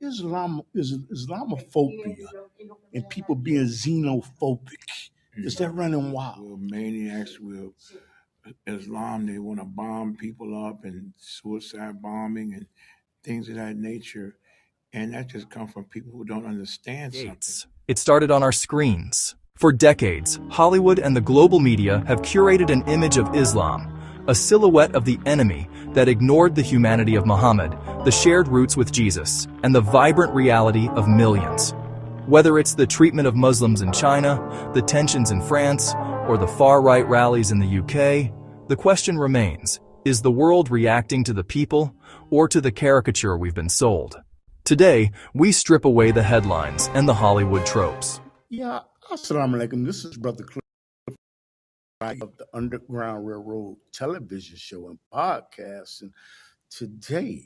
Is Islamophobia and people being xenophobic. Is that running wild? We're maniacs. We're Islam. They want to bomb people up and suicide bombing and things of that nature. And that just comes from people who don't understand something. It started on our screens. For decades, Hollywood and the global media have curated an image of Islam, a silhouette of the enemy that ignored the humanity of Muhammad, the shared roots with Jesus, and the vibrant reality of millions. Whether it's the treatment of Muslims in China, the tensions in France, or the far-right rallies in the UK, the question remains, is the world reacting to the people or to the caricature we've been sold? Today, we strip away the headlines and the Hollywood tropes. Yeah, assalamu alaikum. This is Brother Clifton of the Underground Railroad television show and podcast. And today,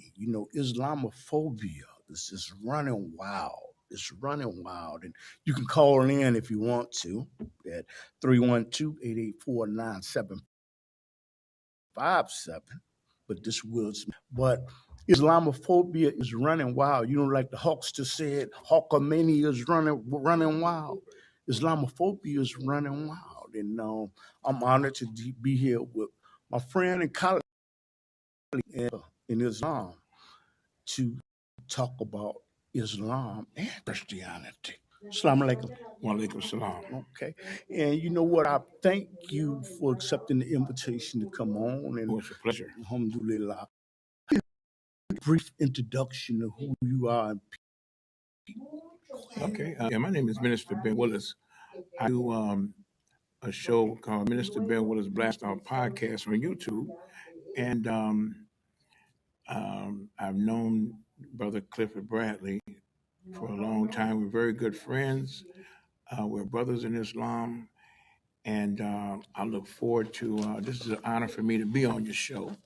Islamophobia is just running wild. It's running wild. And you can call in if you want to at 312-884-9757. But Islamophobia is running wild. Like the Hawkster said, Hawkamania is running wild. Islamophobia is running wild. And I'm honored to be here with my friend and colleague in Islam to talk about Islam and Christianity. Assalamu alaikum. Wa alaikum salam. Okay. And you know what? I thank you for accepting the invitation to come on. And it's a pleasure. Alhamdulillah. Brief introduction of who you are. Okay. My name is Minister Ben Willis. I do a show called Minister Ben Willis Blast Out Podcast on YouTube. And I've known Brother Clifford Bradley for a long time. We're very good friends. We're brothers in Islam. And I look forward to this is an honor for me to be on your show.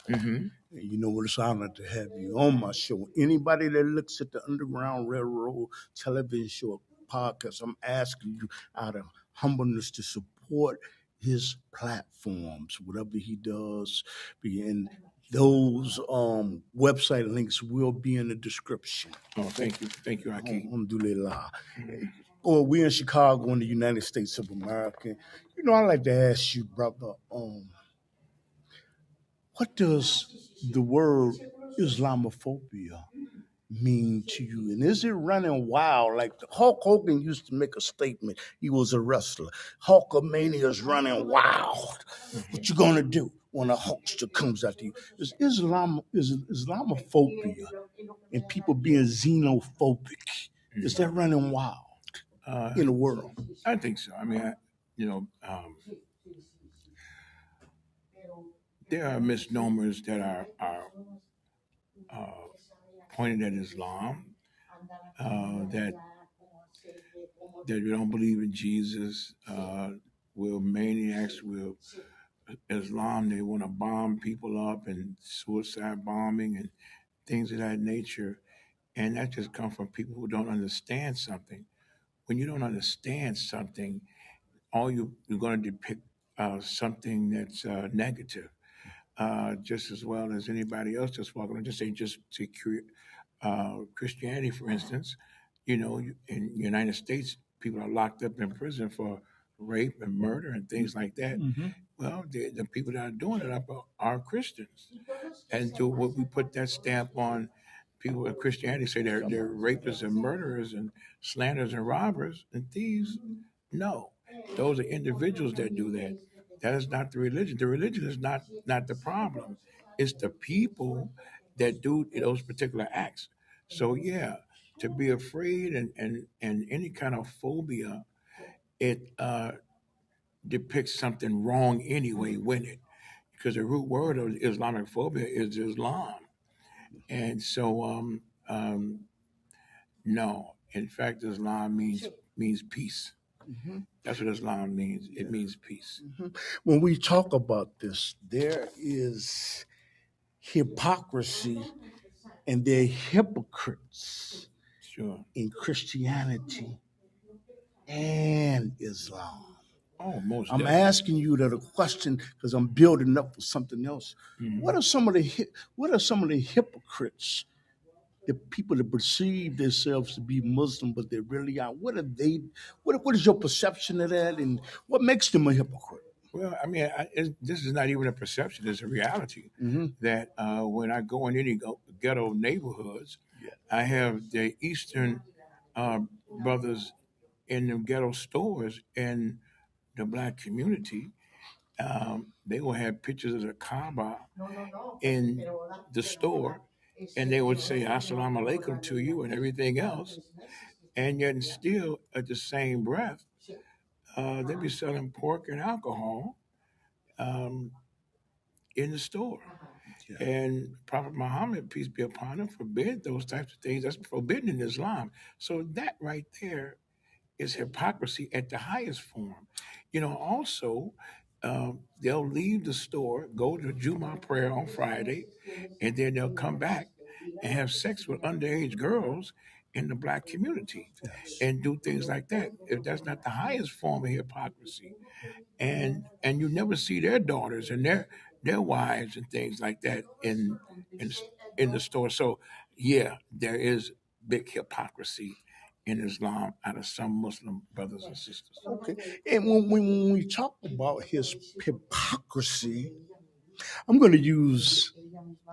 Mm-hmm. You know what? It's an honor to have you on my show. Anybody that looks at the Underground Railroad television show podcast, I'm asking you out of humbleness to support his platforms, whatever he does. And those website links will be in the description. Oh, thank you, Aki. Alhamdulillah. Or we're in Chicago in the United States of America. I'd like to ask you, brother, what does the word Islamophobia mean to you? And is it running wild? Like Hulk Hogan used to make a statement. He was a wrestler. Hulkamania is running wild. What you gonna do when a Hulkster comes after you? Is Islamophobia and people being xenophobic? Is that running wild in the world? I think so. I mean, there are misnomers that are pointed at Islam, that we don't believe in Jesus. We're maniacs. We're Islam. They want to bomb people up and suicide bombing and things of that nature. And that just comes from people who don't understand something. When you don't understand something, you're going to depict something that's negative. Just as well as anybody else just walking. Just say, Christianity, for instance. In the United States, people are locked up in prison for rape and murder and things like that. Mm-hmm. Well, the people that are doing it are Christians, and so what we put that stamp on people with Christianity say they're rapists and murderers and slanderers and robbers and thieves. No, those are individuals that do that. That is not the religion. The religion is not the problem. It's the people that do those particular acts. So yeah, to be afraid and any kind of phobia, it depicts something wrong anyway with it. Because the root word of Islamic phobia is Islam. And so no. In fact, Islam means peace. Mm-hmm. That's what Islam means. It means peace. Mm-hmm. When we talk about this, there is hypocrisy and there are hypocrites in Christianity and Islam. Oh, most I'm definitely. asking you that a question because I'm building up for something else. Mhm. What are some of the hypocrites the people that perceive themselves to be Muslim, but they really are. What are they? What is your perception of that, and what makes them a hypocrite? Well, I mean, this is not even a perception; it's a reality. Mm-hmm. That when I go in any ghetto neighborhoods, Yeah. I have the Eastern uh, brothers in the ghetto stores in the black community. They will have pictures of the Kaaba in the store, and they would say "Assalamu alaikum" to you and everything else, and yet still at the same breath, they be selling pork and alcohol um, in the store. Yeah. And Prophet Muhammad, peace be upon him, forbid those types of things. That's forbidden in Islam. So that right there is hypocrisy at the highest form. Also, they'll leave the store, go to Jumu'ah prayer on Friday, and then they'll come back and have sex with underage girls in the black community Yes. and do things like that. If that's not the highest form of hypocrisy, and you never see their daughters and their wives and things like that in in the store. So yeah, there is big hypocrisy in Islam out of some Muslim brothers and sisters. Okay. And when we talk about his hypocrisy, I'm going to use,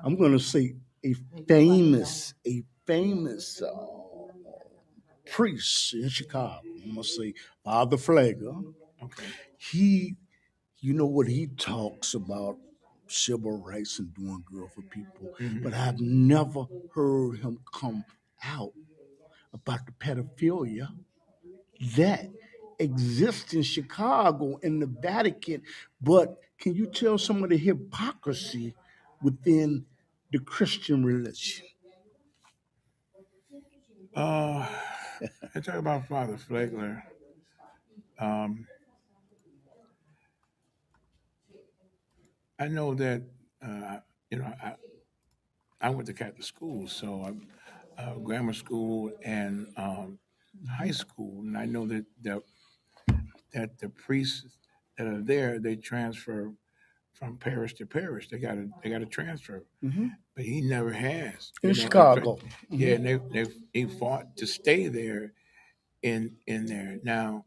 I'm going to say a famous priest in Chicago. I'm going to say Father Flagger. Okay. He, you know what he talks about civil rights and doing good for people, Hmm. but I've never heard him come out about the pedophilia that exists in Chicago in the Vatican. But can you tell some of the hypocrisy within the Christian religion? Uh, I talk about Father Flagler. Um, I know that uh, you know I went to Catholic school, so grammar school and high school, and I know that the priests that are there, they transfer from parish to parish. They got to transfer, Mm-hmm. but he never has. In In fact, Chicago. yeah, Mm-hmm. and they fought to stay there in there. Now,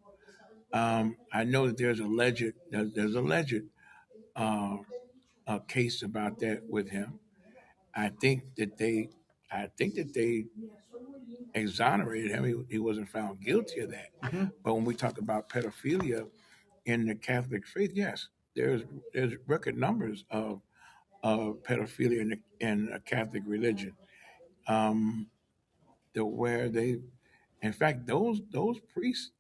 I know that there's a alleged uh, a case about that with him. I think that they I think that they exonerated him. He wasn't found guilty of that. Mm-hmm. But when we talk about pedophilia in the Catholic faith, yes, there's record numbers of pedophilia in a Catholic religion. Um, where in fact, those priests,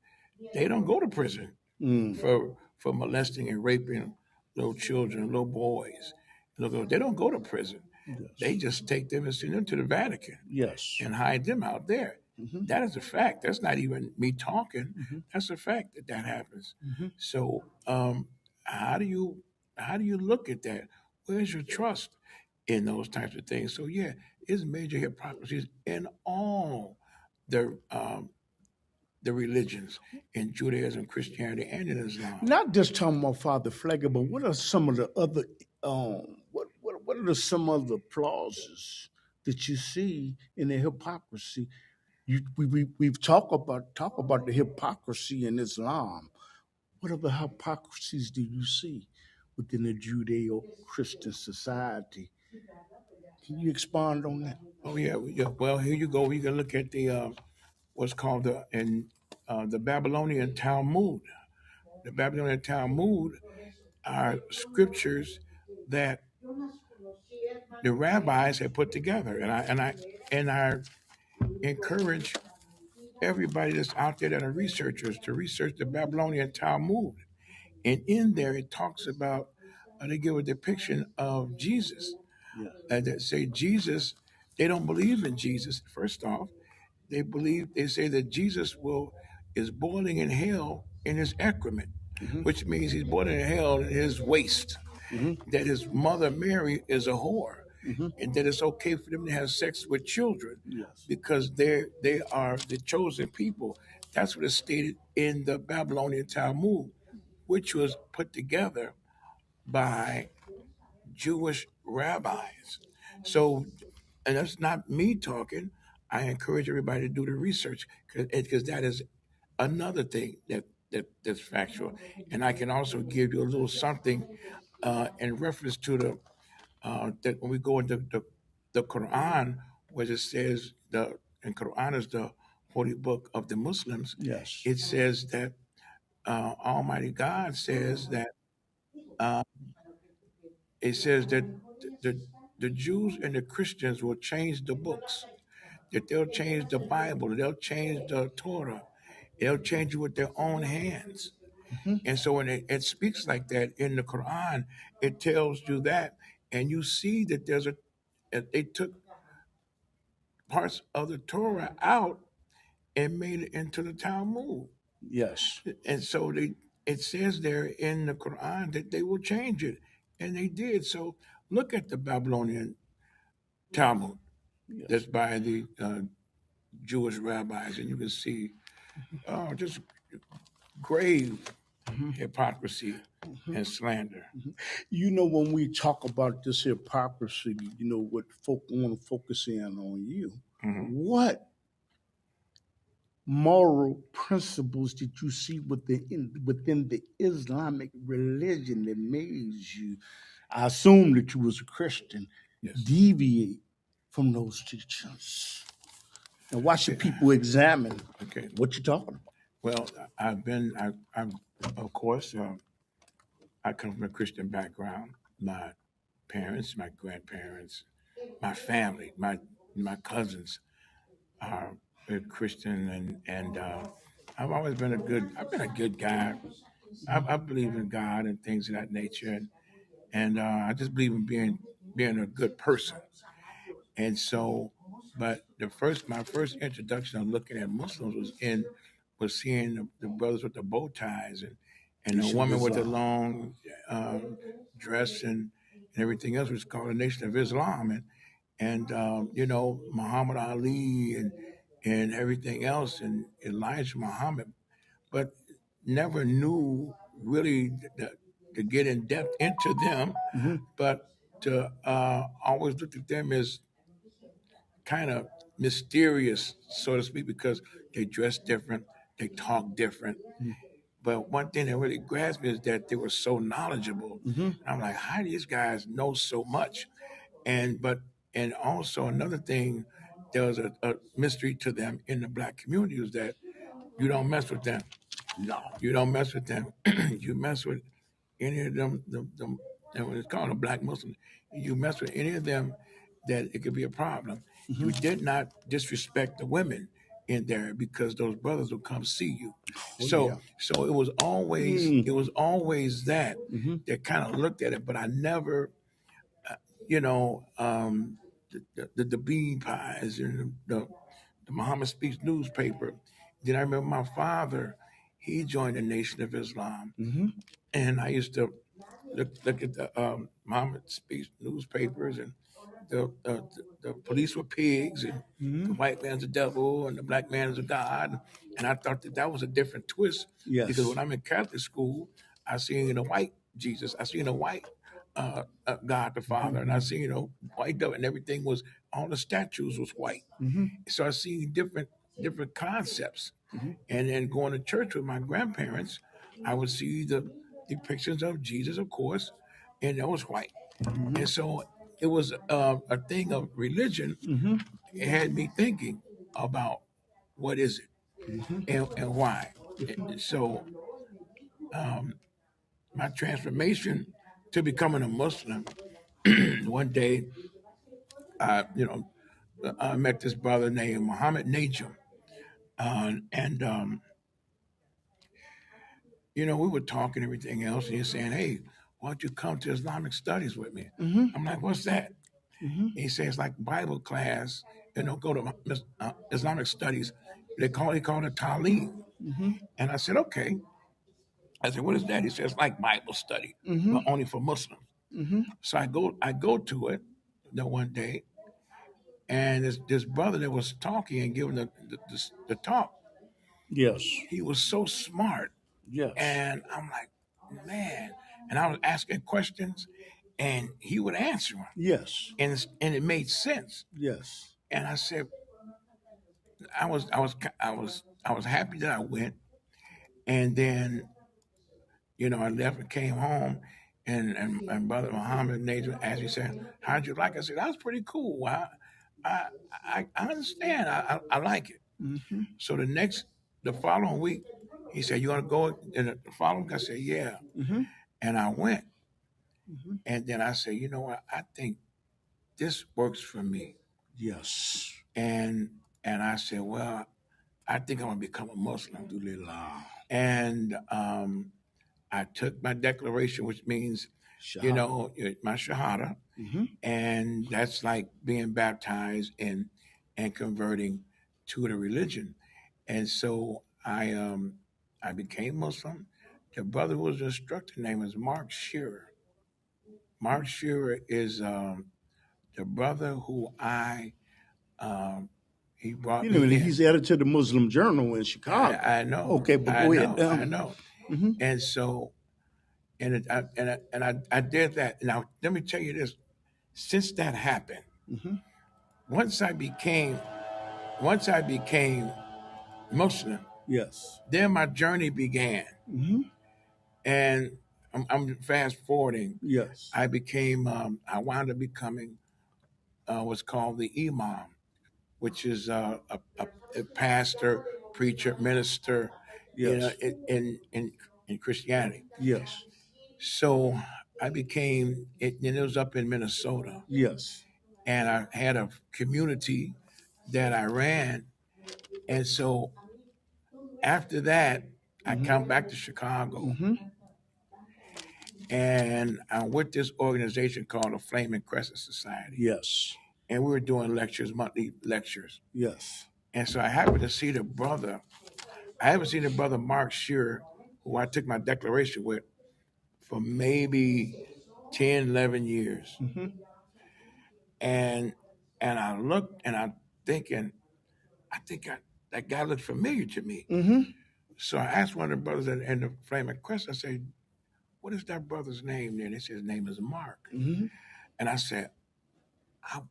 they don't go to prison Mm. for molesting and raping little children, little boys. They don't go to prison. They Yes. just take them and send them to the Vatican Yes. and hide them out there. Mm-hmm. That is a fact. That's not even me talking. Mm-hmm. That's a fact that happens. Mm-hmm. So how do you look at that? Where's your trust in those types of things? So yeah, it's major hypocrisies in all the um, the religions, in Judaism, Christianity, and in Islam. Not just talking about Father Flagger, but what are some of the other what are some of the clauses that you see in the hypocrisy? We've talk about the hypocrisy in Islam. What other hypocrisies do you see within the Judeo-Christian society? Can you expand on that? Oh yeah, yeah. Well, here you go. We can look at the what's called the Babylonian Talmud. The Babylonian Talmud are scriptures that the rabbis had put together, and I encourage everybody that's out there that are researchers to research the Babylonian Talmud. And in there, it talks about they give a depiction of Jesus, Yeah. and that say Jesus. They don't believe in Jesus. First off, they say that Jesus will is boiling in hell in his excrement, Mm-hmm. which means he's boiling in hell in his waste. Mm-hmm. That his mother Mary is a whore, Mm-hmm. and that it's okay for them to have sex with children Yes. because they are the chosen people. That's what is stated in the Babylonian Talmud, which was put together by Jewish rabbis. So, and that's not me talking. I encourage everybody to do the research because that is another thing that's factual. And I can also give you a little something in reference to the that when we go into the Quran, where it says and Quran is the holy book of the Muslims. Yes. It says that Almighty God says that uh, it says that the the Jews and the Christians will change the books, that they'll change the Bible, they'll change the Torah, they'll change it with their own hands. Hmm. And so when it speaks like that in the Quran, it tells you that, and you see that they took parts of the Torah out and made it into the Talmud. Yes. And so it says there in the Quran that they will change it, and they did. So look at the Babylonian Talmud Yes. that's by the Jewish rabbis, and you can see just grave Hmm. hypocrisy Hmm. and slander. When we talk about this hypocrisy, what folk want to focus in on you. Hmm. What moral principles did you see within the Islamic religion that made you, I assume that you was a Christian, Yes. deviate from those teachings? And why should Okay. people examine Okay. what you're talking about? Well, I've of course, I come from a Christian background. My parents, my grandparents, my family, my cousins are Christian, and I've been a good guy. I believe in God and things of that nature, and I just believe in being a good person. And so, but my first introduction of looking at Muslims was seeing the brothers with the bow ties and the Nation of woman with the Islam. long dress and everything else, which is called the Nation of Islam, and Muhammad Ali and everything else, and Elijah Muhammad, but never knew really to get in depth into them, Hmm. but to always look at them as kind of mysterious, so to speak, because they dress different, they talk different. But one thing that really grasped me is that they were so knowledgeable. Hmm. And I'm like, how do these guys know so much? And also another thing, there was a mystery to them in the black community is that you don't mess with them. No. You don't mess with them. You mess with any of them, and when it's called a black Muslim, you mess with any of them, that it could be a problem. Hmm. You did not disrespect the women in there because those brothers will come see you. Oh yeah. So it Mm. was always that Hmm. that kind of looked at it, but I never, you know, the bean pies and the Muhammad Speaks newspaper. Then I remember my father, he joined the Nation of Islam, Hmm. and I used to look at the Muhammad Speaks newspapers, and the police were pigs, and the Hmm. white man's a devil, and the black man is a god. And I thought that was a different twist because Yes. when I'm in Catholic school, I seen a white Jesus, I seen a white God the Hmm. Father, and I seen white devil, and everything was all the statues was white. Hmm. So I seen different concepts. Hmm. And then going to church with my grandparents, I would see the depictions of Jesus, of course, and that was white. And so it was a thing of religion. Hmm. It had me thinking about what is it and why. So my transformation to becoming a Muslim, one day, I met this brother named Muhammad Najum. And we were talking everything else, and he's saying, "Hey, why don't you come to Islamic studies with me?" Hmm. I'm like, "What's that?" Hmm. He says, "Like Bible class, go to Islamic studies. He called it Talim." Hmm. And I said, "Okay." I said, "What is that?" He says, "Like Bible study, Hmm. but only for Muslims." Hmm. So I go to it the one day, and this brother that was talking and giving the talk, Yes. he was so smart. Yes. And I'm like, man. And I was asking questions, and he would answer them, Yes. and it made sense. Yes. And I said, I was happy that I went, and then I left and came home, and Brother Muhammad Najm asked me, said, "How'd you like it?" I said, "That was pretty cool. I I understand. I like it." Mm-hmm. So the following week, he said, "You want to go?" And the following week, I said, "Yeah," Mm-hmm. and I went, Mm-hmm. and then I said, "You know what? I think this works for me." Yes. And I said, "Well, I think I'm gonna become a Muslim." Alhamdulillah. And I took my declaration, which means, Shahada. my shahada, Mm-hmm. and that's like being baptized and converting to the religion. And so I became Muslim. The brother who was the instructor name is Mark Shearer. Mark Shearer is the brother who he brought You know, me he's in. editor of the Muslim Journal in Chicago. I know, Okay, but I go ahead. know, I know. Mm-hmm. And so I did that. Now let me tell you this: since that happened, Mm-hmm. once I became Muslim, Yes. then my journey began. Mm-hmm. And I'm fast forwarding. Yes. I wound up becoming what's called the imam, which is a pastor, preacher, minister, Yes. in Christianity. Yes. So I became it, and it was up in Minnesota, Yes. and I had a community that I ran, and so after that, I Mm-hmm. come back to Chicago, Mm-hmm. and I'm with this organization called the Flaming Crescent Society, Yes. and we were doing lectures, monthly lectures, Yes. and so I happened to see the brother. I haven't seen the brother Mark Shearer, who I took my declaration with for maybe 10, 11 years, Mm-hmm. and I looked and I'm thinking, that guy looks familiar to me. Mm-hmm. So I asked one of the brothers in the Flaming Crescent, I said, "What is that brother's name there?" And they said his name is Mark. Mm-hmm. And I said, I,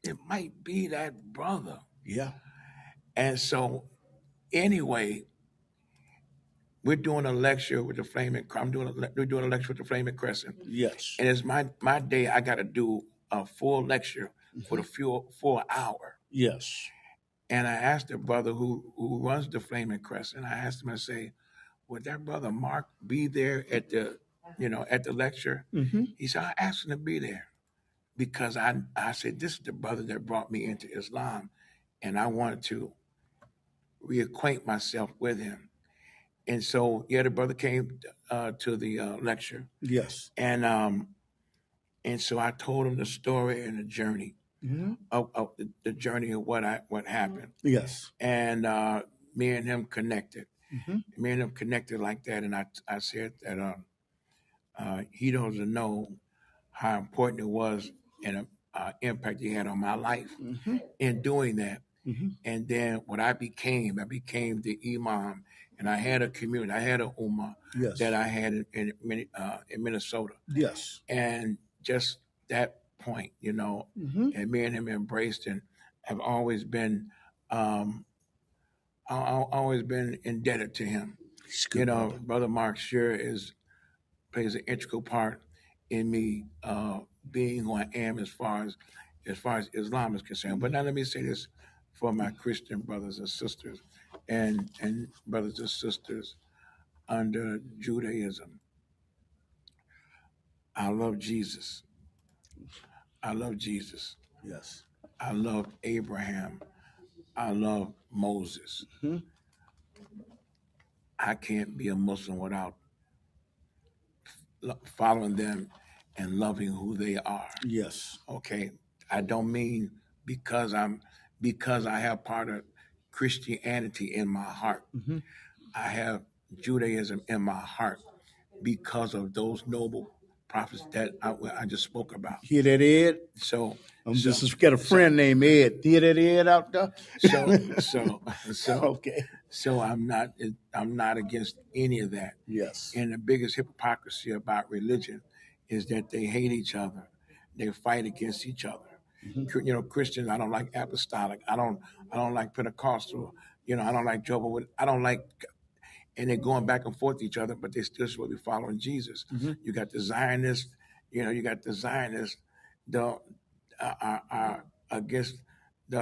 it might be that brother. Yeah. And so anyway, we're doing a lecture with the we're doing a lecture with the Flaming Crescent. Yes. And it's my day. I got to do a full lecture for Mm-hmm. the full hour. Yes. And I asked the brother who runs the Flaming Crescent, I asked him, I say, "Would that brother Mark be there at the lecture?" Mm-hmm. He said, "I asked him to be there because I said, this is the brother that brought me into Islam, and I wanted to reacquaint myself with him." And so, yeah, the brother came to the lecture, Yes. and so I told him the story and the journey Mm-hmm. of the journey of what happened, Yes. and me and him connected. Mm-hmm. Me and him connected like that, and I said that he doesn't know how important it was and impact he had on my life Mm-hmm. in doing that. Mm-hmm. And then what I became the imam, and I had a community, I had a ummah that Yes. I had in Minnesota, Yes. and just that point, Mm-hmm. and me and him embraced and have always been, um, always been indebted to him. He's a good brother. Brother Mark sure plays an integral part in me being who I am as far as Islam is concerned. But now let me say this for my Christian brothers and sisters and brothers and sisters under Judaism. I love Jesus. I love Jesus. Yes. I love Abraham. I love Moses. Mm-hmm. I can't be a Muslim without following them and loving who they are. Yes. Okay, I don't mean because I have part of Christianity in my heart. Mm-hmm. I have Judaism in my heart because of those noble prophets that I just spoke about. Hear that, Ed? So, I'm so, just got a so, friend named Ed. Hear that, Ed, out there? so, so, Okay. so I'm not against any of that. Yes. And the biggest hypocrisy about religion is that they hate each other. They fight against each other. Mm-hmm. Christians, I don't like apostolic. I don't like Pentecostal. I don't like Jehovah. I don't like, and they're going back and forth each other, but they're still supposed to be following Jesus. Mm-hmm. You got the Zionists. You got the Zionists. The against you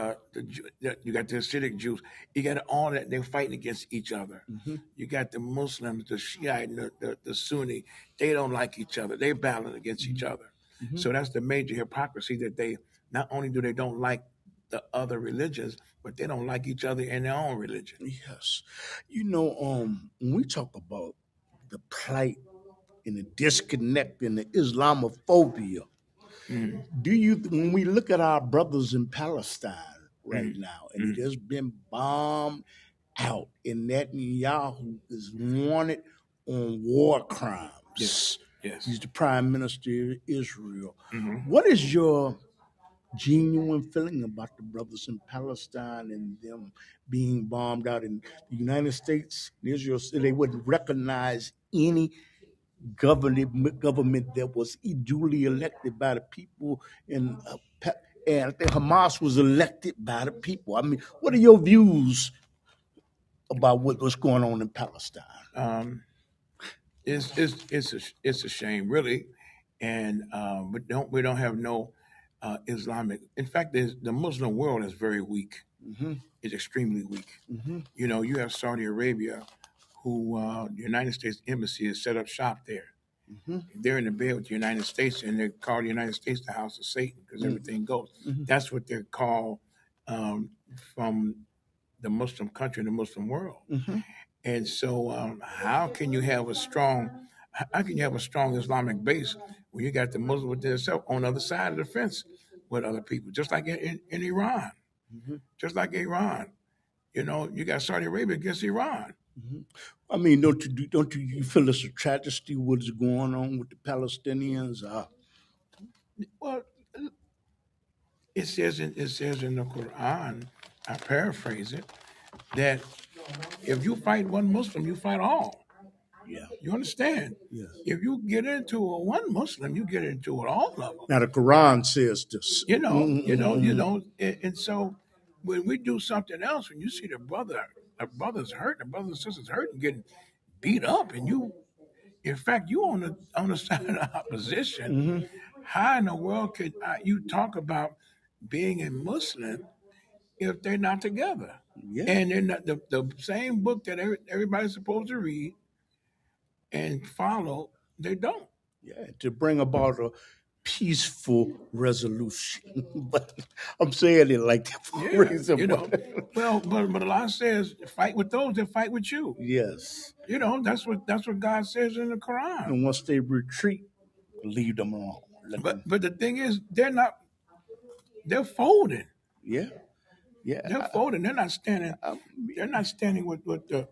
got the Hasidic Jews. You got all that they're fighting against each other. Mm-hmm. You got the Muslims, the Shiite, and the Sunni. They don't like each other. They battling against each other. Mm-hmm. So that's the major hypocrisy that they not only do they don't like the other religions, but they don't like each other in their own religion. Yes. When we talk about the plight and the disconnect and the Islamophobia, Mm, when we look at our brothers in Palestine right mm, now, and mm. it has been bombed out, and Netanyahu is wanted on war crimes. Yes, yes. He's the prime minister of Israel. Hmm. What is your genuine feeling about the brothers in Palestine and them being bombed out in the United States and Israel? So they wouldn't recognize any government that was duly elected by the people, and and I think Hamas was elected by the people. I mean, what are your views about what's going on in Palestine? Um, it's a shame, really, and we don't have no Islamic. In fact, the Muslim world is very weak. Mm-hmm. It's extremely weak. Mm-hmm. You have Saudi Arabia, who the United States embassy has set up shop there. Mm-hmm. They're in the bed with the United States, and they call the United States the house of Satan because everything goes. Mm-hmm. That's what they're called from the Muslim country, the Muslim world. Mm-hmm. And so, how can you have a strong Islamic base when you got the Muslims with themselves on the other side of the fence with other people, just like in Iran, Mm-hmm. just like Iran. You got Saudi Arabia against Iran. Mm-hmm. I mean, don't you feel it's a tragedy what's going on with the Palestinians? Well, it says in the Quran, I paraphrase it, that if you fight one Muslim, you fight all. Yeah. You understand? Yes. If you get into one Muslim, you get into it all of them. Now the Quran says this. And so when we do something else, when you see the brothers hurt, the brothers and sisters hurt and getting beat up, and in fact, you on the side of the opposition. Mm-hmm. How in the world could you talk about being a Muslim if they're not together? Yeah. And they're not the same book that everybody's supposed to read and follow, they don't. Yeah, to bring about a peaceful resolution. But I'm saying it like that for a reason. Well, but Allah says, fight with those that fight with you. Yes. That's what God says in the Quran. And once they retreat, leave them alone. But the thing is, they're folding. Yeah. Yeah. They're folding. They're not standing. They're not standing with the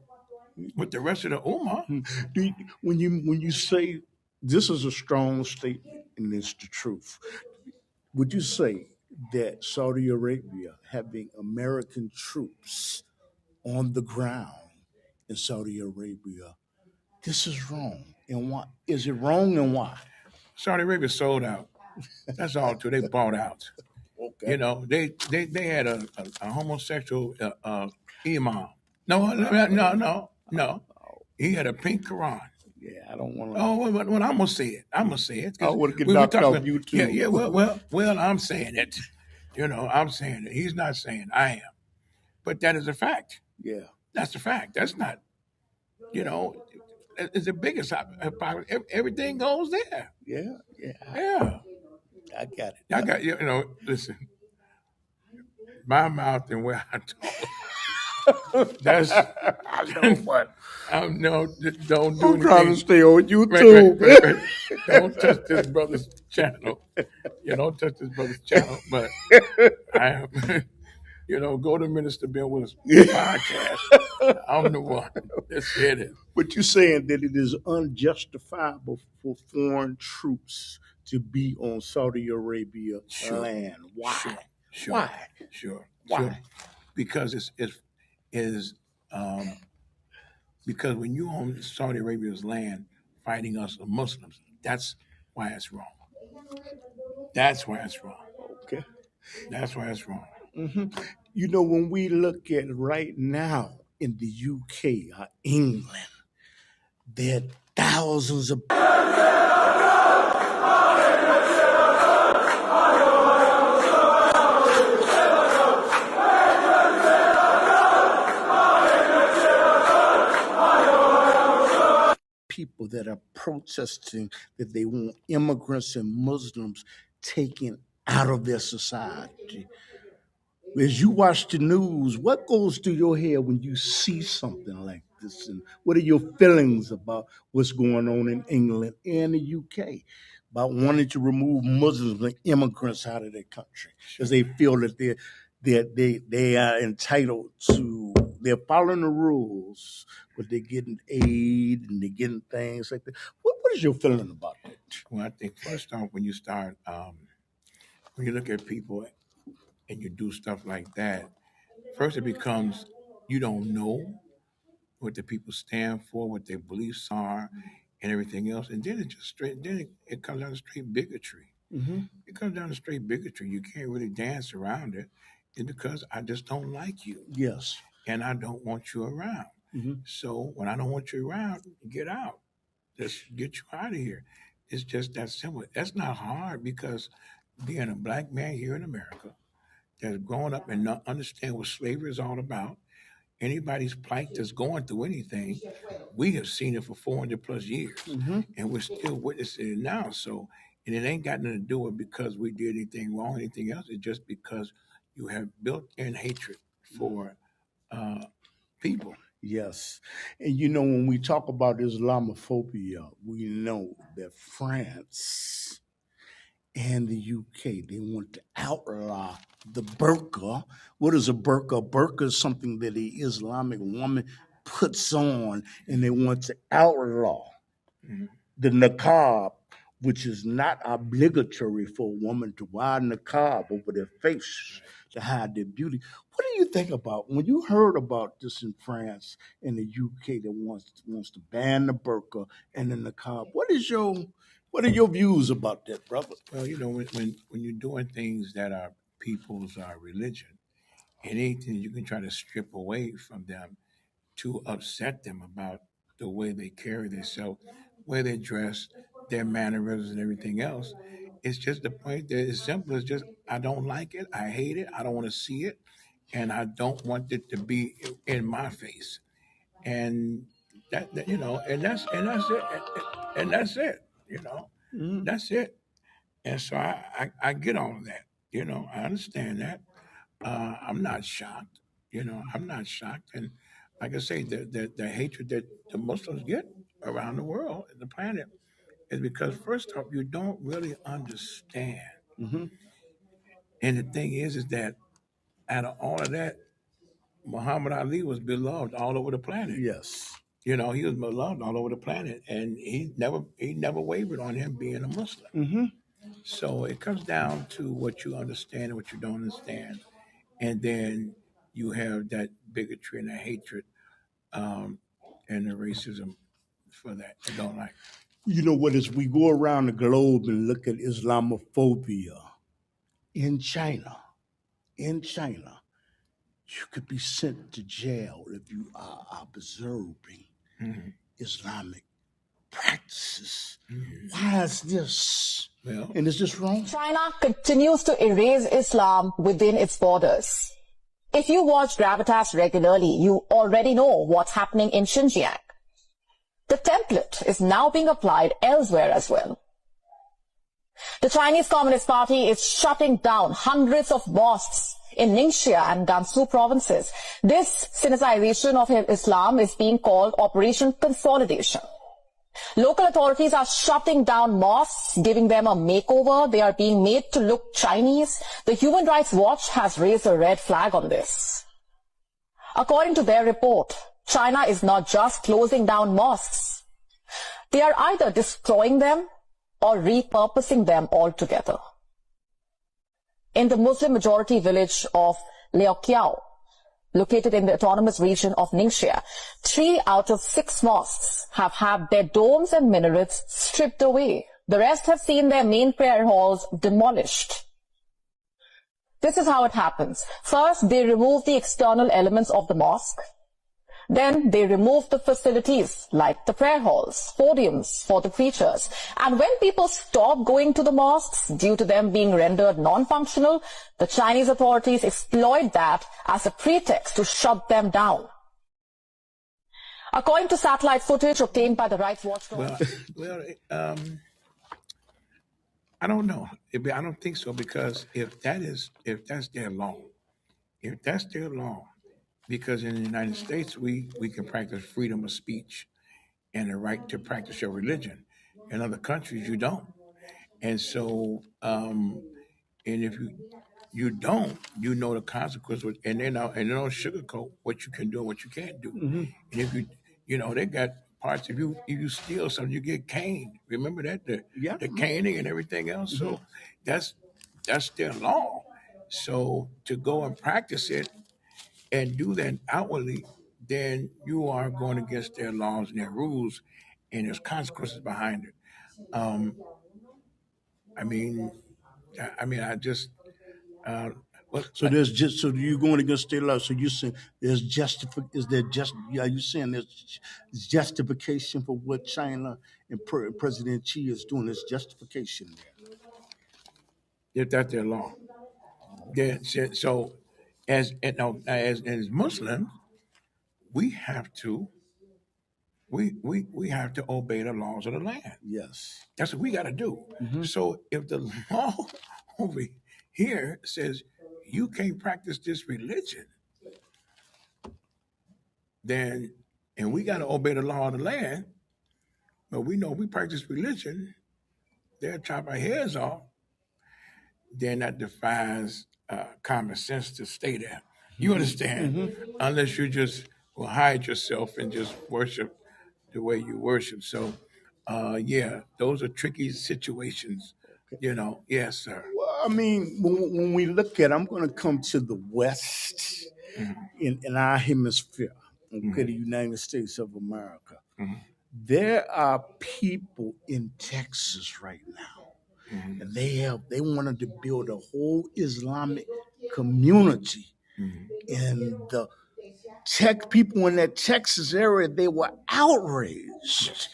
rest of the ummah. When you say this is a strong statement and it's the truth, would you say that Saudi Arabia having American troops on the ground in Saudi Arabia, this is wrong? And why is it wrong, and why? Saudi Arabia sold out. That's all too. They bought out. Okay. They had a homosexual imam. No. He had a pink Quran. Yeah, I don't want to. Oh, well, I'm gonna say it. I'm gonna say it. I want to get knocked off YouTube. Yeah. Well, I'm saying it. I'm saying it. He's not saying I am, but that is a fact. Yeah, that's a fact. That's not. It's the biggest. Everything goes there. Yeah. I got it. I got Listen, my mouth and where I talk. That's I know, but don't do I'm trying to stay on YouTube. Right. Don't touch this brother's channel. Don't touch this brother's channel. But I am, go to Minister Ben Willis podcast. I'm the one that said it. But you're saying that it is unjustifiable for foreign troops to be on Saudi Arabia land. Why? Sure. Why? Sure. Why? Because because when you own Saudi Arabia's land fighting us, the Muslims, that's why it's wrong. That's why it's wrong. Okay. That's why it's wrong. Mm-hmm. You know, when we look at right now in the UK or England, there are thousands of people that are protesting that they want immigrants and Muslims taken out of their society. As you watch the news, what goes through your head when you see something like this? And what are your feelings about what's going on in England and the UK about wanting to remove Muslims and immigrants out of their country because they feel that they are entitled to, they're following the rules, but they're getting aid and they're getting things like that. What is your feeling about that? Well, I think first off, when you start, when you look at people and you do stuff like that, first it becomes you don't know what the people stand for, what their beliefs are, and everything else, and then it just straight. Then it comes down to straight bigotry. Mm-hmm. It comes down to straight bigotry. You can't really dance around it. It's because I just don't like you, Yes. and I don't want you around. Mm-hmm. So when I don't want you around, get out. Just get you out of here. It's just that simple. That's not hard because being a black man here in America that's grown up and not understand what slavery is all about, anybody's plight that's going through anything, we have seen it for 400 plus years, Mm-hmm. and we're still witnessing it now. So, and it ain't got nothing to do with because we did anything wrong, anything else. It's just because you have built-in hatred for people. Yes. And you know, when we talk about Islamophobia, we know that France and the UK, they want to outlaw the burqa. What is a burqa? A burqa is something that the Islamic woman puts on, and they want to outlaw the niqab, which is not obligatory for a woman to wear niqab over their face to hide their beauty. What do you think about when you heard about this in France and the UK that wants to ban the burqa and the niqab? What are your views about that, brother? Well, you know, when you're doing things that are people's religion, anything you can try to strip away from them to upset them about the way they carry themselves, where they dress, their mannerisms, and everything else. It's just the point that it's simple as just I don't like it, I hate it, I don't want to see it, and I don't want it to be in my face. And that you know, and that's it, and that's it. You know, Mhm. that's it. And so I get all of that. You know, I understand that. I'm not shocked. You know, I'm not shocked. And like I say, the hatred that the Muslims get around the world, the planet, is because first off, you don't really understand. Mhm. And the thing is that out of all of that, Muhammad Ali was beloved all over the planet. Yes. You know, he was beloved all over the planet, and he never wavered on him being a Muslim. Mm-hmm. So it comes down to what you understand and what you don't understand, and then you have that bigotry and the hatred and the racism for that you don't like. You know what? As we go around the globe and look at Islamophobia in China, you could be sent to jail if you are observing Islamic practices. Why is this? Well, And is this wrong? China continues to erase Islam within its borders. If you watch Gravitas regularly, you already know what's happening in Xinjiang. The template is now being applied elsewhere as well. The Chinese Communist Party is shutting down hundreds of mosques in Ningxia and Gansu provinces. This Sinicization of Islam is being called Operation Consolidation. Local authorities are shutting down mosques, giving them a makeover. They are being made to look Chinese. The Human Rights Watch has raised a red flag on this. According to their report, China is not just closing down mosques. They are either destroying them or repurposing them altogether. In the Muslim-majority village of Liaoqiao, located in the autonomous region of Ningxia, 3 out of 6 mosques have had their domes and minarets stripped away. The rest have seen their main prayer halls demolished. This is how it happens. First, they remove the external elements of the mosque. Then they remove the facilities like the prayer halls, podiums for the preachers. And when people stop going to the mosques due to them being rendered non-functional, the Chinese authorities exploit that as a pretext to shut them down. According to satellite footage obtained by the rights watchdog. I don't know. I don't think so, because if that's their law, because in the United States we can practice freedom of speech and the right to practice your religion. In other countries, you don't. And so, and if you don't, you know the consequences, and they don't sugarcoat what you can do and what you can't do. And if they got parts. If you steal something, you get caned. Remember that the caning and everything else. So that's their law. So to go and practice it and do that outwardly, then you are going against their laws and their rules, and there's consequences behind it. Um, I mean, I just. So there's just so you're going against their law. So you saying there's is there just are you saying there's justification for what China and President Xi is doing? There's justification there. If that's their law, then so as Muslims, we have to we have to obey the laws of the land. Yes, that's what we got to do. So if the law over here says you can't practice this religion, then and we got to obey the law of the land, but we know if we practice religion, they'll chop our heads off. Then that defies common sense to stay there. You understand? Unless you just will hide yourself and just worship the way you worship. So, yeah, those are tricky situations. Yes, sir. Well, I mean, when we look at, I'm going to come to the West in our hemisphere, okay, the United States of America. There are people in Texas right now, and they wanted to build a whole Islamic community, and the tech people in that Texas area, they were outraged.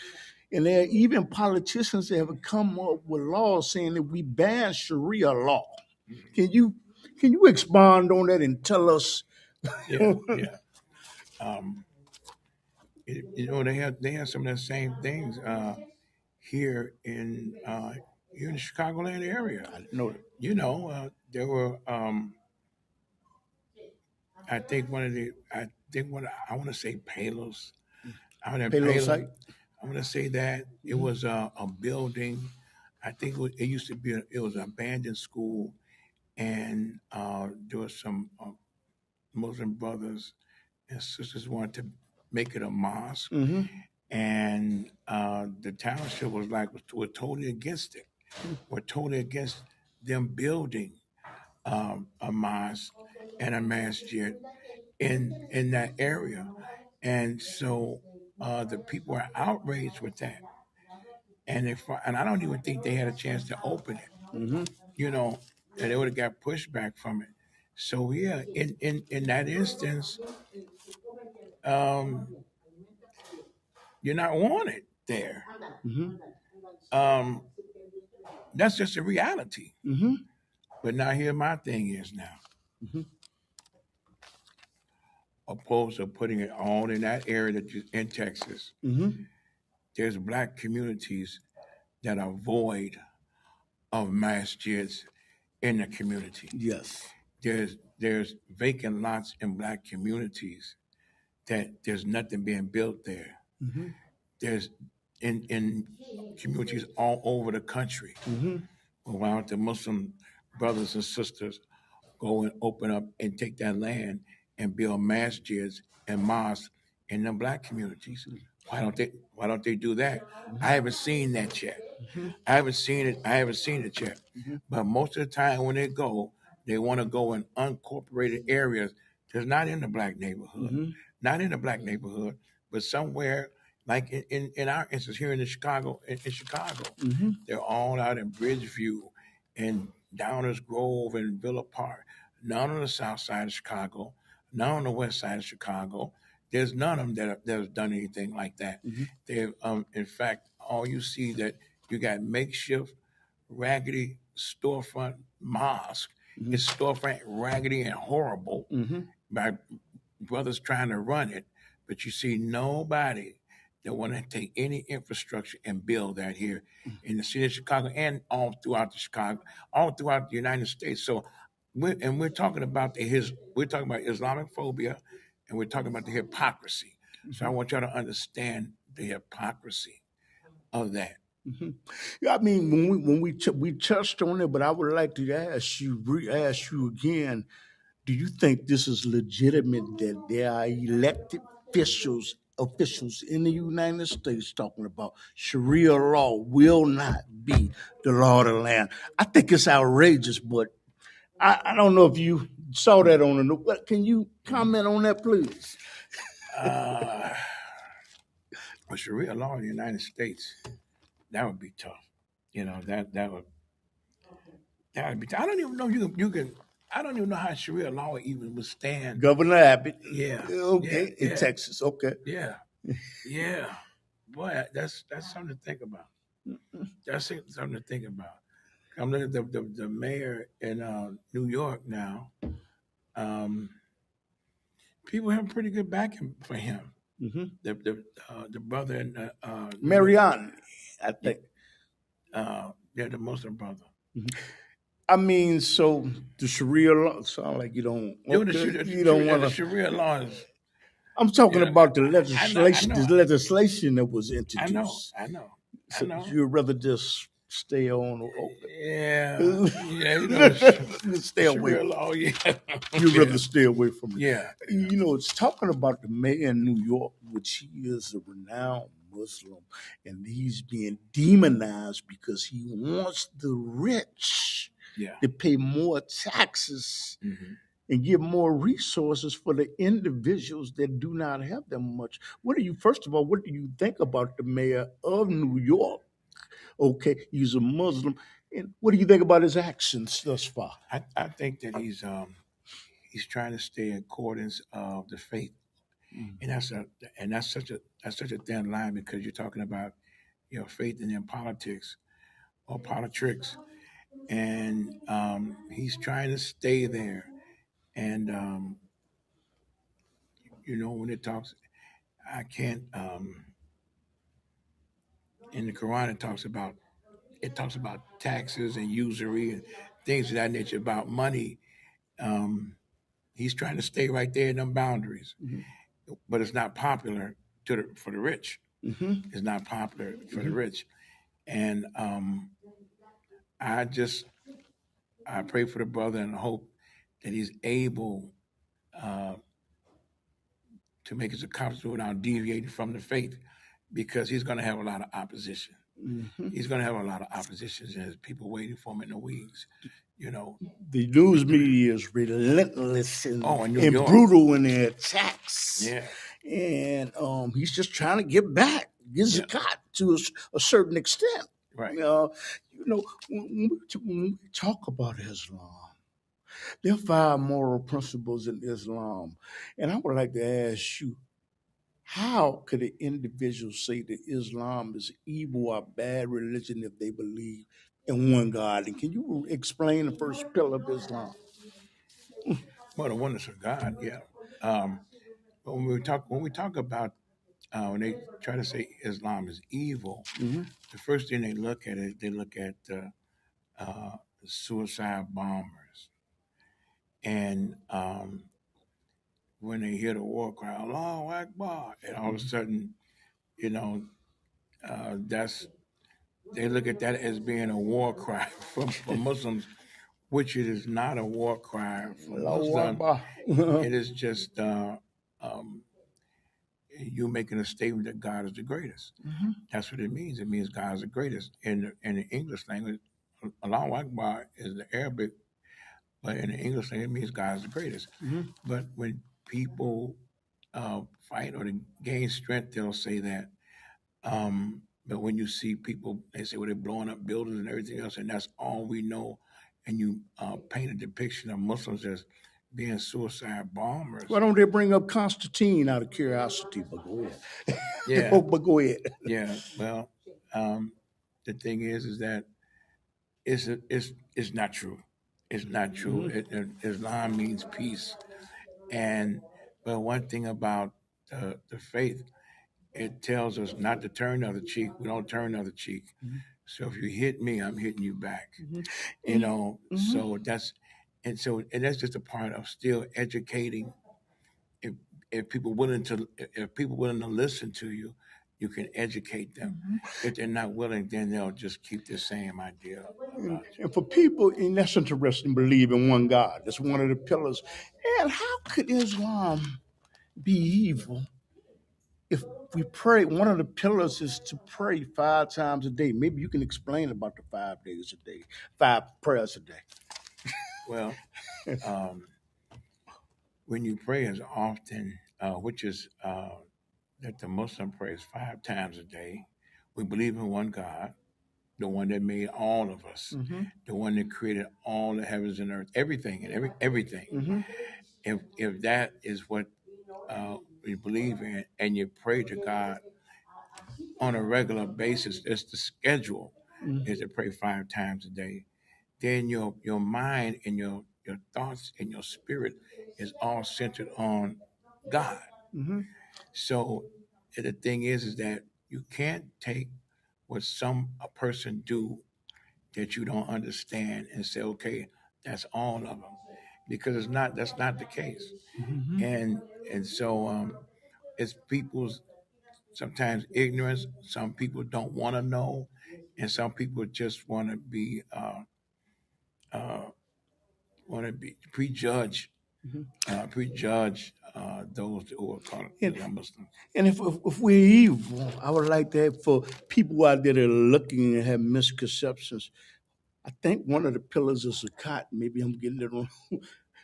And there are even politicians that have come up with laws saying that we ban Sharia law. Can you expand on that and tell us? Yeah. They have some of the same things here in the Chicagoland area. I know that. There were. I think I want to say Palos. Palos site? I want to say that it was a building. I think it used to be it was an abandoned school, and there was some Muslim brothers and sisters wanted to make it a mosque, and the township was totally against it. Were totally against them building a mosque and a masjid in that area, and so the people are outraged with that, and I don't even think they had a chance to open it. And they would have got pushback from it. So yeah, in that instance, you're not wanted there. That's just a reality. But now here my thing is now. Opposed to putting it all in that area in Texas, there's black communities that are void of masjids in the community. Yes. There's vacant lots in black communities that there's nothing being built there. There's in communities all over the country. Why don't the Muslim brothers and sisters go and open up and take that land and build masjids and mosques in the black communities? Why don't they do that? I haven't seen that yet. I haven't seen it yet. But most of the time when they want to go in unincorporated areas that's not in the black neighborhood. Not in the black neighborhood, but somewhere like in our instance here in Chicago. They're all out in Bridgeview and Downers Grove and Villa Park. none on the south side of Chicago, none on the west side of Chicago. There's none of them that have done anything like that. Mhm. They, in fact, all you see that you got makeshift, raggedy storefront mosque. Mhm. It's storefront raggedy and horrible Mhm. by brothers trying to run it, but you see nobody that want to take any infrastructure and build that here in the city of Chicago and all throughout all throughout the United States. So, we're talking about we're talking about Islamophobia, and we're talking about the hypocrisy. So I want y'all to understand the hypocrisy of that. Mhm. Yeah, I mean, we touched on it, but I would like to ask you again. Do you think this is legitimate that there are elected officials in the United States talking about Sharia law will not be the law of the land? I think it's outrageous, but I don't know if you saw that on the news. But can you comment on that, please? Uh, with Sharia law in the United States, that would be tough. You know that would be. I don't even know you can. I don't even know how Sharia law would even withstand. Governor Abbott, Yeah, yeah, okay, in yeah, Texas, okay. yeah, yeah. Boy, that's something to think about. That's something to think about. I'm looking at the mayor in New York now. Um, People have pretty good backing for him. Mm-hmm. The brother in New York, Marianne, I think. yeah, the Muslim brother. I mean, so the Sharia law sound like you don't. Yo, Okay, you don't want the to. Sharia law is, I'm talking about the I legislation. know, The legislation that was I know, introduced. I know, I So know. you'd rather just stay on. Yeah, Okay. yeah, Stay away. Sharia law, yeah, You'd yeah, rather stay away from it. yeah, You know, it's talking about the mayor in New York, which he is a renowned Muslim, and he's being demonized because he wants the rich yeah. to pay more taxes Hmm. and give more resources for the individuals that do not have them much. First of all, what do you think about the mayor of New York? Okay, he's a Muslim. And what do you think about his actions thus far? I think that he's trying to stay in accordance of the faith, and that's such a thin line because you're talking about faith and then politics or politics, and he's trying to stay there. And when I can't. In the Quran, it talks about taxes and usury and things of that nature about money. Um, he's trying to stay right there in them boundaries, Mm-hmm. but it's not popular for the rich. Mm-hmm. It's not popular for the Mm-hmm. rich, and I just I pray for the brother and hope that he's able uh, to make his accomplishment without deviating from the faith, because he's going to have a lot of opposition. Mm-hmm. He's going to have a lot of opposition, and there's people waiting for him in the wings. The news media is relentless Oh, in New and York, brutal in their attacks. yeah, And he's just trying to get back, get yeah, zakat to a certain extent. right. You know, when we talk about Islam, there are five moral principles in Islam. And I would like to ask you, how could an individual say that Islam is evil or bad religion if they believe in one God? And can you explain the first pillar of Islam? Well, the oneness of God, yeah. Um, but when we talk about when they try to say Islam is evil, Mm-hmm. the first thing they look at is they look at uh, suicide bombers, and when they hear the war cry, Allahu Akbar, and all of a sudden, you know, that's they look at that as being a war cry for Muslims, which it is not a war cry for Allahu Muslims. Akbar. It is just um, you making a statement that God is the greatest. Mhm. That's what it means. It means God is the greatest. In the English language, Allahu Akbar is the Arabic, but in the English language, it means God is the greatest. Mhm. But when people fight or to gain strength, they'll say that. But when you see people, they say, well, they're blowing up buildings and everything else, and that's all we know and you paint a depiction of Muslims as being suicide bombers. Why don't they bring up Constantine out of curiosity? But go ahead. Yeah, But go ahead. yeah. Well, the thing is that it's not true. It's not true. Islam means peace, and but one thing about the faith, it tells us not to turn the other cheek. We don't turn the other cheek. So if you hit me, I'm hitting you back. You know, so that's just a part of still educating. If if people willing to if people willing to listen to you, you can educate them. If they're not willing, then they'll just keep the same idea about you. And for people, and that's interesting, believe in one God. That's one of the pillars. And how could Islam be evil if we pray? One of the pillars is to pray 5 times a day. Maybe you can explain about the 5 days a day, 5 prayers a day. Well, um, when you pray as often, which is that the Muslim prays 5 times a day, we believe in one God, the one that made all of us, the one that created all the heavens and earth, everything and everything. If that is what we believe in, and you pray to God on a regular basis, it's the schedule is to pray 5 times a day. Then your mind and your thoughts and your spirit is all centered on God. So the thing is that you can't take what a person do that you don't understand and say, okay, that's all of them, because that's not the case. And so it's people's sometimes ignorance. Some people don't want to know, and some people just uh, want to be prejudge those who are called Muslims. And if we're evil, I would like that for people out there that are looking and have misconceptions. I think one of the pillars is zakat. Maybe I'm getting it wrong.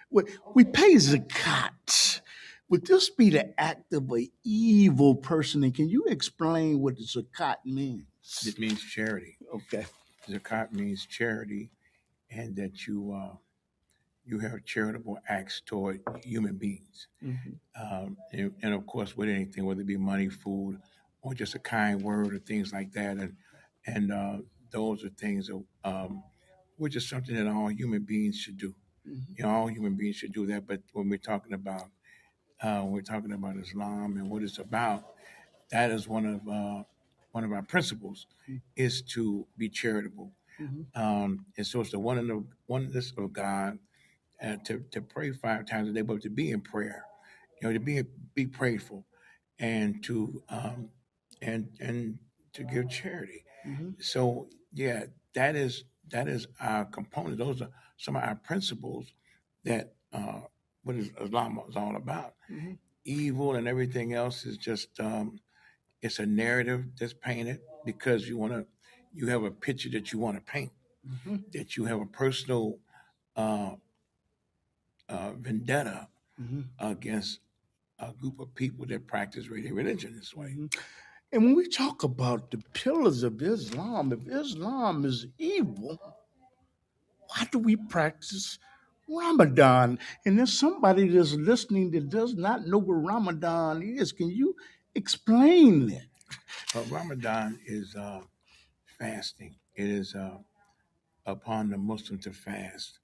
We pay zakat. Would this be the act of an evil person? And can you explain what the zakat means? It means charity. Okay. Zakat means charity, and that you have charitable acts toward human beings. And of course, with anything, whether it be money, food, or just a kind word or things like that, and those are things that, which is something that all human beings should do. You know, all human beings should do that. But when we're talking about Islam and what it's about, that is one of our principles is to be charitable. And so it's the oneness of God, to pray 5 times a day, but to be in prayer, you know, to be prayerful, and and to give charity. So yeah, that is our component. Those are some of our principles that what Islam is all about. Evil and everything else is just it's a narrative that's painted because you have a picture that you want to paint, that you have a personal uh, vendetta against a group of people that practice their religion this way. And when we talk about the pillars of Islam, if Islam is evil, why do we practice Ramadan? And there's somebody that's listening that does not know what Ramadan is. Can you explain that? Ramadan is fasting. It is upon the Muslim to fast,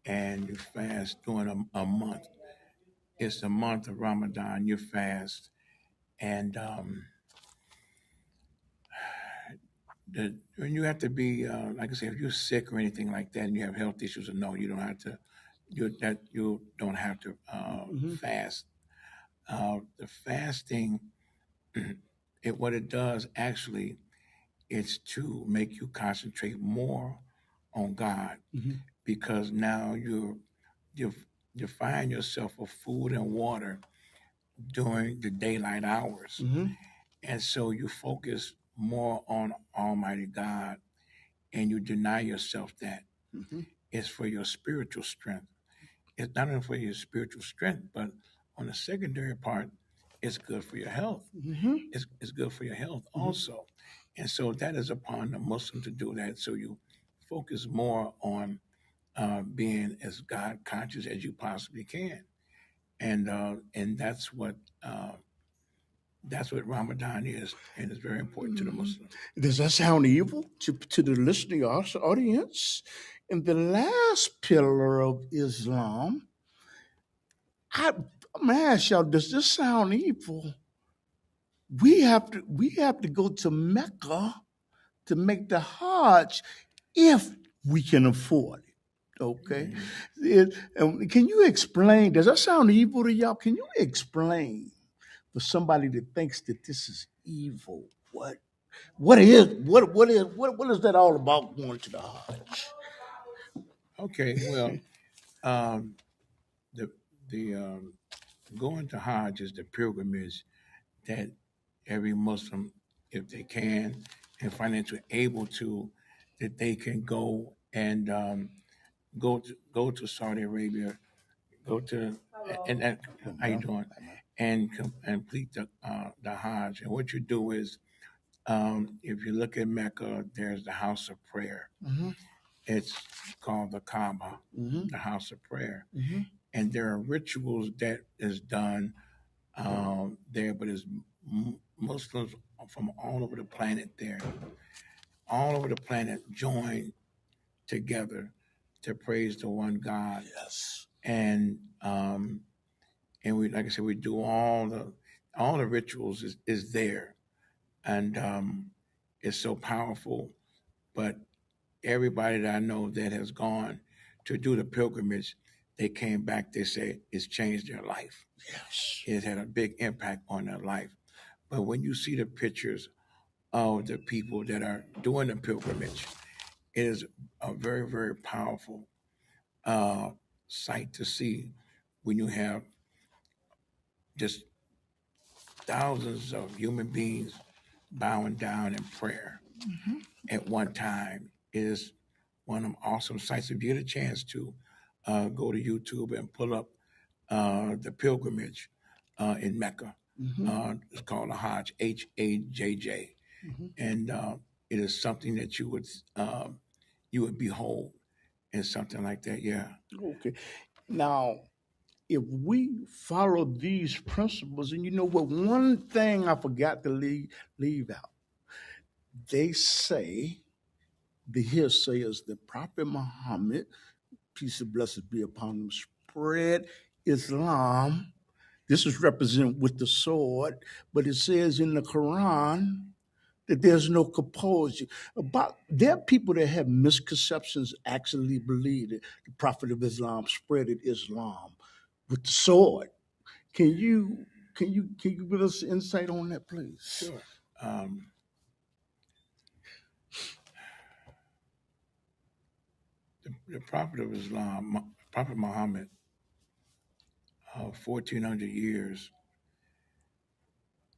and you fast during a month. It's the month of Ramadan. You fast, and when you have to be, like I said, if you're sick or anything like that, and you have health issues, or no, you don't have to. You don't have to fast. The fasting, what it does actually, it's to make you concentrate more on God, because now you you find yourself with food and water during the daylight hours, and so you focus more on Almighty God, and you deny yourself that. It's for your spiritual strength. It's not only for your spiritual strength, but on the secondary part, it's good for your health. It's good for your health also. And so that is upon the Muslim to do that. So you focus more on being as God conscious as you possibly can, and that's what Ramadan is, and it's very important to the Muslim. Does that sound evil to the listening audience? And the last pillar of Islam, I'm gonna ask y'all, does this sound evil? We have to go to Mecca to make the Hajj if we can afford it. Okay. Can you explain? Does that sound evil to y'all? Can you explain for somebody that thinks that this is evil? What is that all about going to the Hajj? Okay, well, um, the going to Hajj is the pilgrimage that every Muslim, if they can and financially able to, that they can go and go to Saudi Arabia, go to and how you doing, and complete the Hajj. And what you do is, if you look at Mecca, there's the house of prayer. Mm-hmm. It's called the Kaaba, Mm-hmm. the house of prayer. Mm-hmm. And there are rituals that is done there, but it's Muslims from all over the planet there, all over the planet join together to praise the one God. Yes. And we, like I said, we do all the rituals is there, and it's so powerful. But everybody that I know that has gone to do the pilgrimage, they came back. They say it's changed their life. Yes. It had a big impact on their life. But when you see the pictures of the people that are doing the pilgrimage, it is a very, very powerful sight to see when you have just thousands of human beings bowing down in prayer at one time. It is one of them awesome sights. If you get a chance to go to YouTube and pull up the pilgrimage in Mecca, it's called the Hajj, Hajj, and it is something that you would behold and something like that. Yeah. Okay. Now, if we follow these principles, and you know what, one thing I forgot to leave out, they say the hearsay is the Prophet Muhammad, peace and blessings be upon him, spread Islam. This is represented with the sword, but it says in the Quran that there's no compulsion. About there are people that have misconceptions, actually believe that the Prophet of Islam spread Islam with the sword. Can you give us insight on that, please? Sure. The Prophet of Islam, Prophet Muhammad, 1400 years,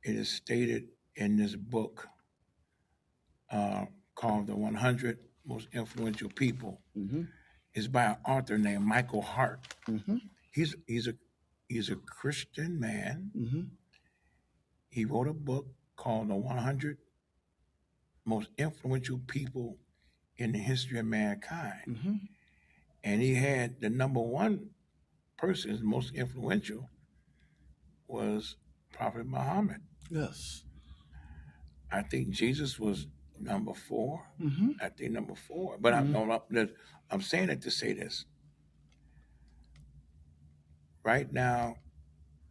it is stated in this book called The 100 Most Influential People. Mm-hmm. It's by an author named Michael Hart. Mm-hmm. He's a Christian man. Mm-hmm. He wrote a book called The 100 Most Influential People in the History of Mankind. Mm-hmm. And he had the number one person, most influential, was Prophet Muhammad. Yes. I think Jesus was number 4. Mm-hmm. I think number 4. But I'm saying it to say this. Right now,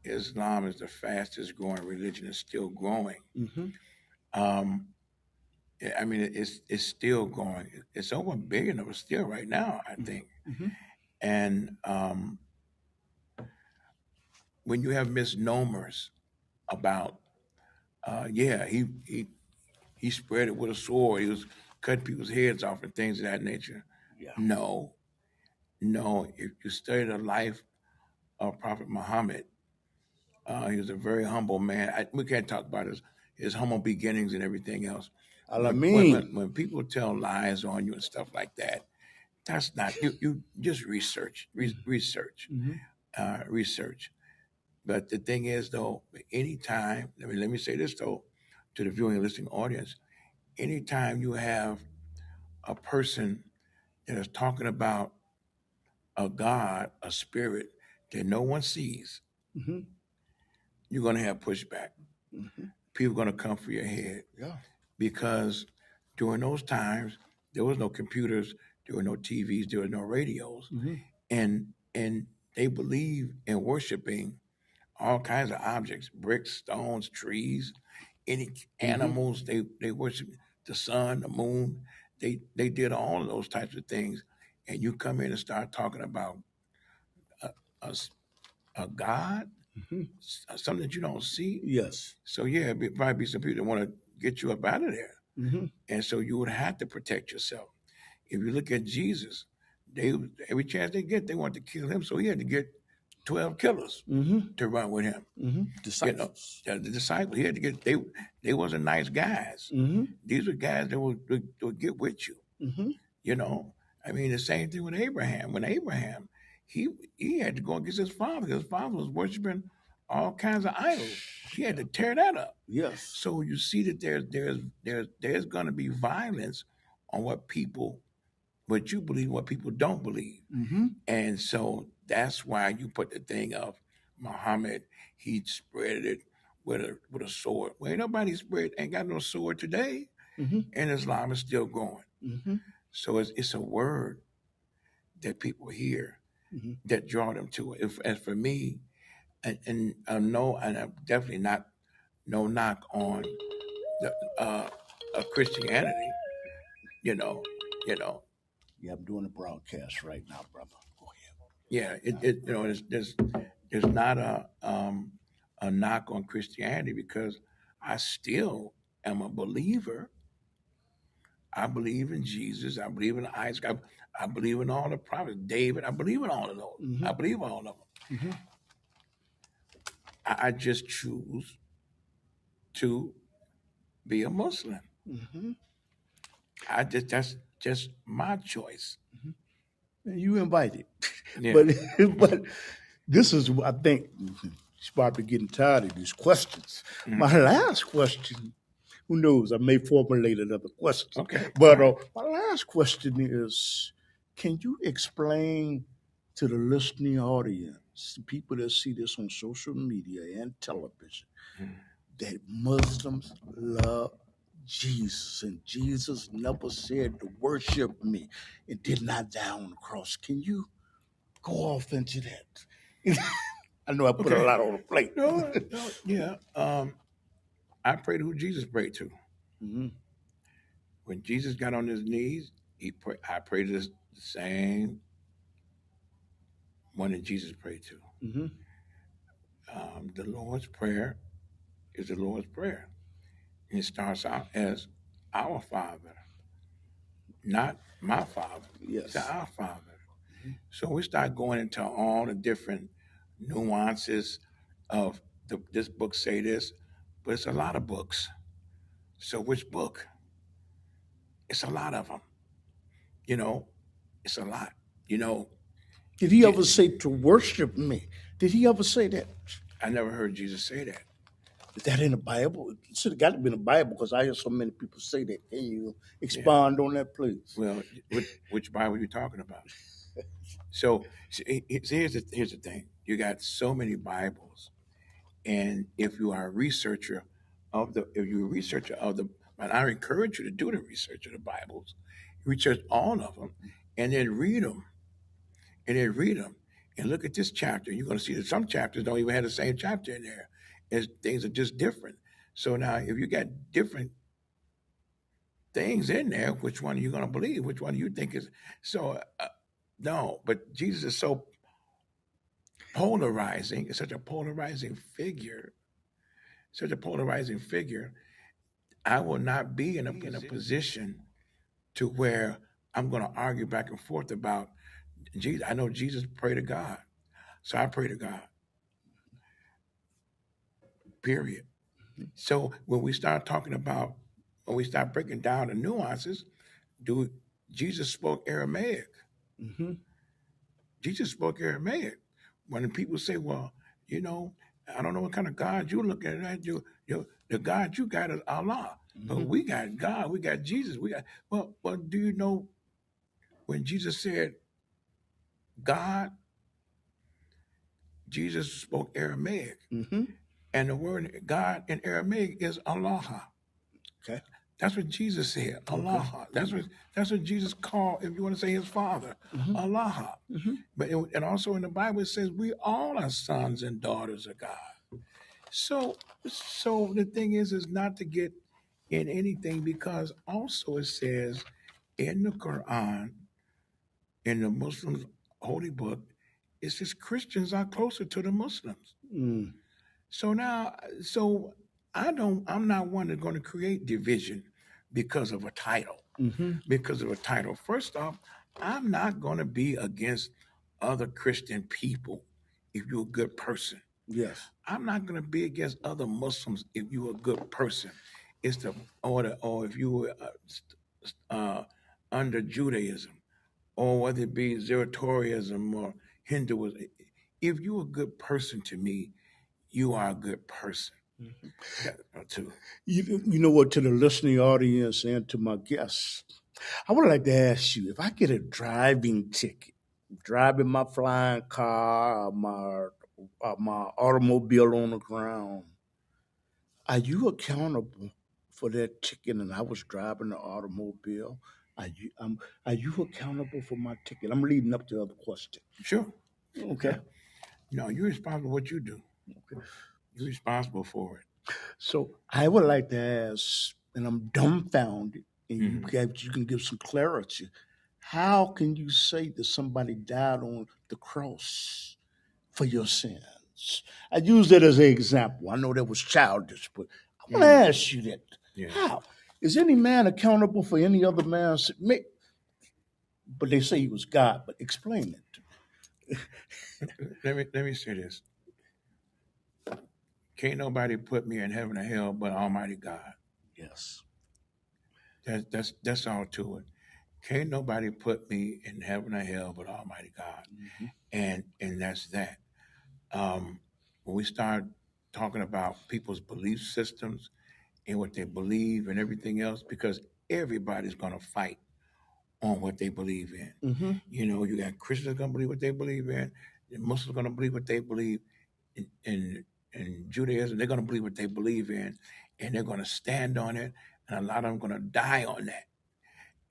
Islam is the fastest growing religion. It's still growing. Mm-hmm. I mean, it's still growing. It's over 1 billion of us still right now, I think. Mm-hmm. And when you have misnomers about, he spread it with a sword. He was cutting people's heads off and things of that nature. Yeah. No. If you study the life of Prophet Muhammad, he was a very humble man. We can't talk about his humble beginnings and everything else. When people tell lies on you and stuff like that, that's not you. Just research. Research. But the thing is, though, anytime, let me say this, though, to the viewing and listening audience, anytime you have a person that is talking about a God, a spirit that no one sees, Mm-hmm. you're going to have pushback. Mm-hmm. People are going to come for your head Yeah. because during those times there was no computers, there were no TVs, there were no radios, Mm-hmm. and they believe in worshiping all kinds of objects, bricks, stones, trees, any Mm-hmm. animals. They worship the sun, the moon. They did all of those types of things, and you come in and start talking about a, a s- a God, Mm-hmm. something that you don't see. Yes. So yeah, probably be some people that want to get you up out of there, Mm-hmm. and so you would have to protect yourself. If you look at Jesus, they every chance they get, they want to kill him, so he had to get 12 killers Mm-hmm. to run with him. Mm-hmm. You know, Disciples. the disciples, he had to get they wasn't nice guys. Mm-hmm. These were guys that would get with you. Mm-hmm. You know, I mean the same thing with Abraham. When Abraham, he had to go against his father because his father was worshiping all kinds of idols. He had to tear that up. Yes. So you see that there's going to be violence on what you believe, what people don't believe. Mm-hmm. And so that's why you put the thing of Muhammad, he spread it with a sword. Well, ain't nobody ain't got no sword today, Mm-hmm. and Islam is still growing. Mm-hmm. So it's a word that people hear Mm-hmm. that draw them to it. As for me, and no, and I'm definitely not no knock on the Christianity. You know, you know, Yeah, I'm doing a broadcast right now, brother. Go ahead. yeah. There's not a knock on Christianity because I still am a believer. I believe in Jesus. I believe in Isaac. I believe in all the prophets. David. I believe in all of those. Mm-hmm. I believe all of them. Mm-hmm. I just choose to be a Muslim. Mm-hmm. That's just my choice. And you invited. Yeah. but but this is, I think, she's probably getting tired of these questions. Mhm. My last question, who knows, I may formulate another question. Okay. But All right. my last question is, can you explain to the listening audience, the people that see this on social media and television, Mhm. that Muslims love Jesus and Jesus never said to worship me and did not die on the cross? Can you go off into that? I know I put a Okay. lot on the plate. No, yeah. I prayed who Jesus prayed to. Mm-hmm. When Jesus got on his knees, I prayed the same one that Jesus prayed to. Mm-hmm. The Lord's Prayer is the Lord's Prayer. And it starts out as our Father, not my Father. It's Yes. our Father. So we start going into all the different nuances of this book say this, but it's a lot of books. So which book? It's a lot of them. You know, it's a lot. You know, Did he Je- ever say to worship me? Did he ever say that? I never heard Jesus say that. Is that in the Bible? It should have got to be in the Bible because I hear so many people say that. Can you Yeah. expound on that, please? Well, which Bible are you talking about? So here's the thing. You got so many Bibles, and if you are a researcher and I encourage you to do the research of the Bibles, research all of them, and then read them, and look at this chapter. You're going to see that some chapters don't even have the same chapter in there. As things are just different. So now, if you got different things in there, which one are you going to believe? Which one do you think is so? No, but Jesus is so polarizing. It's such a polarizing figure. Such a polarizing figure. I will not be in a position to where I'm going to argue back and forth about Jesus. I know Jesus prayed to God, so I pray to God. Period. So when we start breaking down the nuances, do Jesus spoke Aramaic? Mm-hmm. Jesus spoke Aramaic. When people say, "Well, you know, I don't know what kind of God you look at. The God you got is Allah, but Mm-hmm. we got God, we got Jesus, we got." Well, do you know when Jesus said, God, Jesus spoke Aramaic, Mm-hmm. and the word God in Aramaic is Allah. Okay. That's what Jesus said, Okay. Allah. That's what Jesus called, if you want to say his father, Mm-hmm. Allah. Mm-hmm. But and also in the Bible it says we all are sons and daughters of God. So the thing is not to get in anything, because also it says in the Quran, in the Muslims' holy book, it says Christians are closer to the Muslims. Mm. So now, so I'm not one that's going to create division because of a title. Mm-hmm. Because of a title. First off, I'm not going to be against other Christian people if you're a good person. Yes. I'm not going to be against other Muslims if you're a good person. It's the or if you were under Judaism, or whether it be Zoroastrianism or Hinduism. If you're a good person to me, you are a good person. Too. You know what, to the listening audience and to my guests, I would like to ask you, if I get a driving ticket, driving my flying car, or my automobile on the ground, are you accountable for that ticket? And I was driving the automobile. Are you accountable for my ticket? I'm leading up to the other question. Sure. Okay. Yeah. No, you're responsible for what you do. Okay. You're responsible for it. So I would like to ask, and I'm dumbfounded, and you can give some clarity. How can you say that somebody died on the cross for your sins? I use that as an example. I know that was childish, but I want to ask you that. Yeah. How is any man accountable for any other man's sin? But they say he was God. But explain it to me. Let me say this. Can't nobody put me in heaven or hell but Almighty God. Yes. That's all to it. Can't nobody put me in heaven or hell but Almighty God. Mm-hmm. And that's that. When we start talking about people's belief systems and what they believe and everything else, because everybody's gonna fight on what they believe in. Mm-hmm. You got Christians gonna believe what they believe in, the Muslims gonna believe what they believe in Judaism, they're gonna believe what they believe in, and they're gonna stand on it, and a lot of them gonna die on that.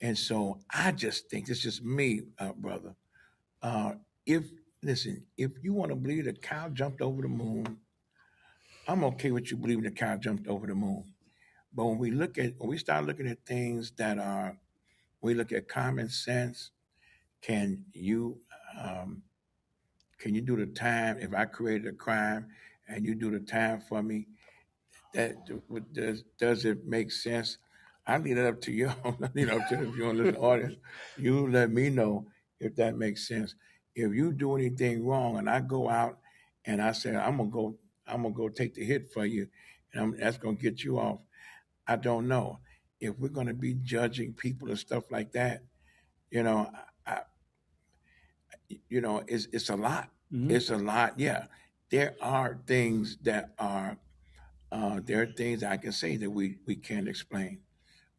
And so I just think it's just me, brother. If listen, if you want to believe the cow jumped over the moon, I'm okay with you believing the cow jumped over the moon. But when we start looking at things that are, we look at common sense. Can you um, can you do the time if I created a crime and you do the time for me? Does it make sense? I leave it up to you. To if you want to listen to the audience, you let me know if that makes sense. If you do anything wrong and I go out and I say I'm gonna go take the hit for you, and that's gonna get you off. I don't know if we're gonna be judging people and stuff like that. You know, I, it's a lot. Mm-hmm. It's a lot. Yeah, there are things that are there are things I can say that we can't explain,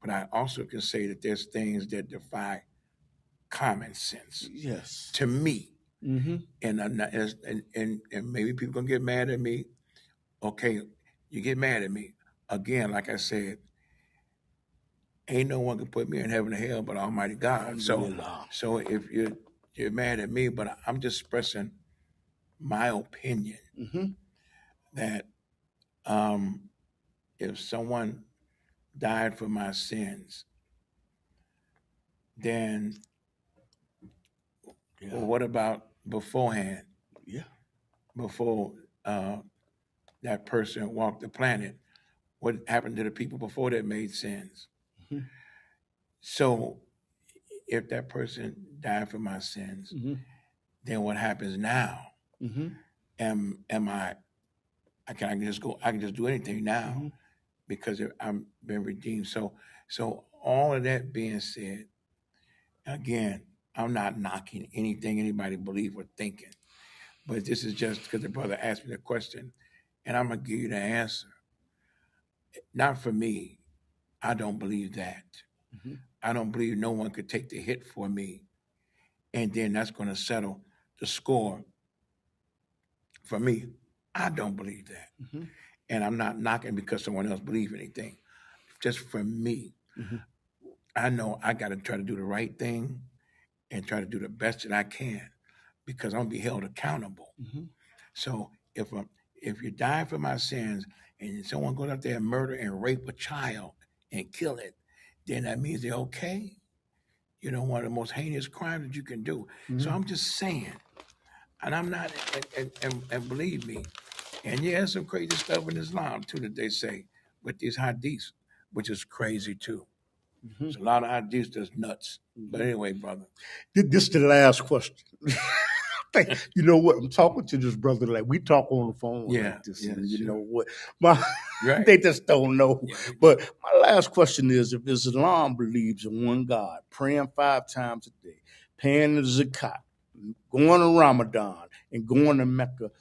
but I also can say that there's things that defy common sense Yes. to me. Mm-hmm. And I'm not, and maybe people gonna get mad at me. Okay, you get mad at me again. Like I said, ain't no one can put me in heaven or hell but Almighty God. So if you're mad at me, but I'm just expressing my opinion Mm-hmm. that if someone died for my sins, then Yeah. well, what about beforehand, Yeah. before that person walked the planet? What happened to the people before that made sins? Mm-hmm. So if that person died for my sins, Mm-hmm. then what happens now? Mm-hmm. Am I can just go? I can just do anything now Mm-hmm. because I'm been redeemed. So all of that being said, again, I'm not knocking anything anybody believe or thinking, but this is just because the brother asked me the question, and I'm gonna give you the answer. Not for me. I don't believe that. Mm-hmm. I don't believe no one could take the hit for me, and then that's going to settle. the score. For me, I don't believe that. Mm-hmm. And I'm not knocking because someone else believes anything. Just for me, Mm-hmm. I know I got to try to do the right thing and try to do the best that I can because I'm gonna be held accountable. Mm-hmm. So if you die for my sins and someone goes out there and murder and rape a child and kill it, then that means they're okay. You know, one of the most heinous crimes that you can do. So Mm-hmm. I'm just saying, and I'm not, and believe me, and yeah, there's some crazy stuff in Islam too that they say with these hadiths, which is crazy too. Mm-hmm. There's a lot of hadiths that's nuts. But anyway, brother. This is the last question. You know what? I'm talking to this brother like we talk on the phone Yeah, like this. yeah, And you sure. know what? My Right. they just don't know. Yeah, But my last question is: if Islam believes in one God, praying 5 times a day, paying the zakat, going to Ramadan, and going to Mecca,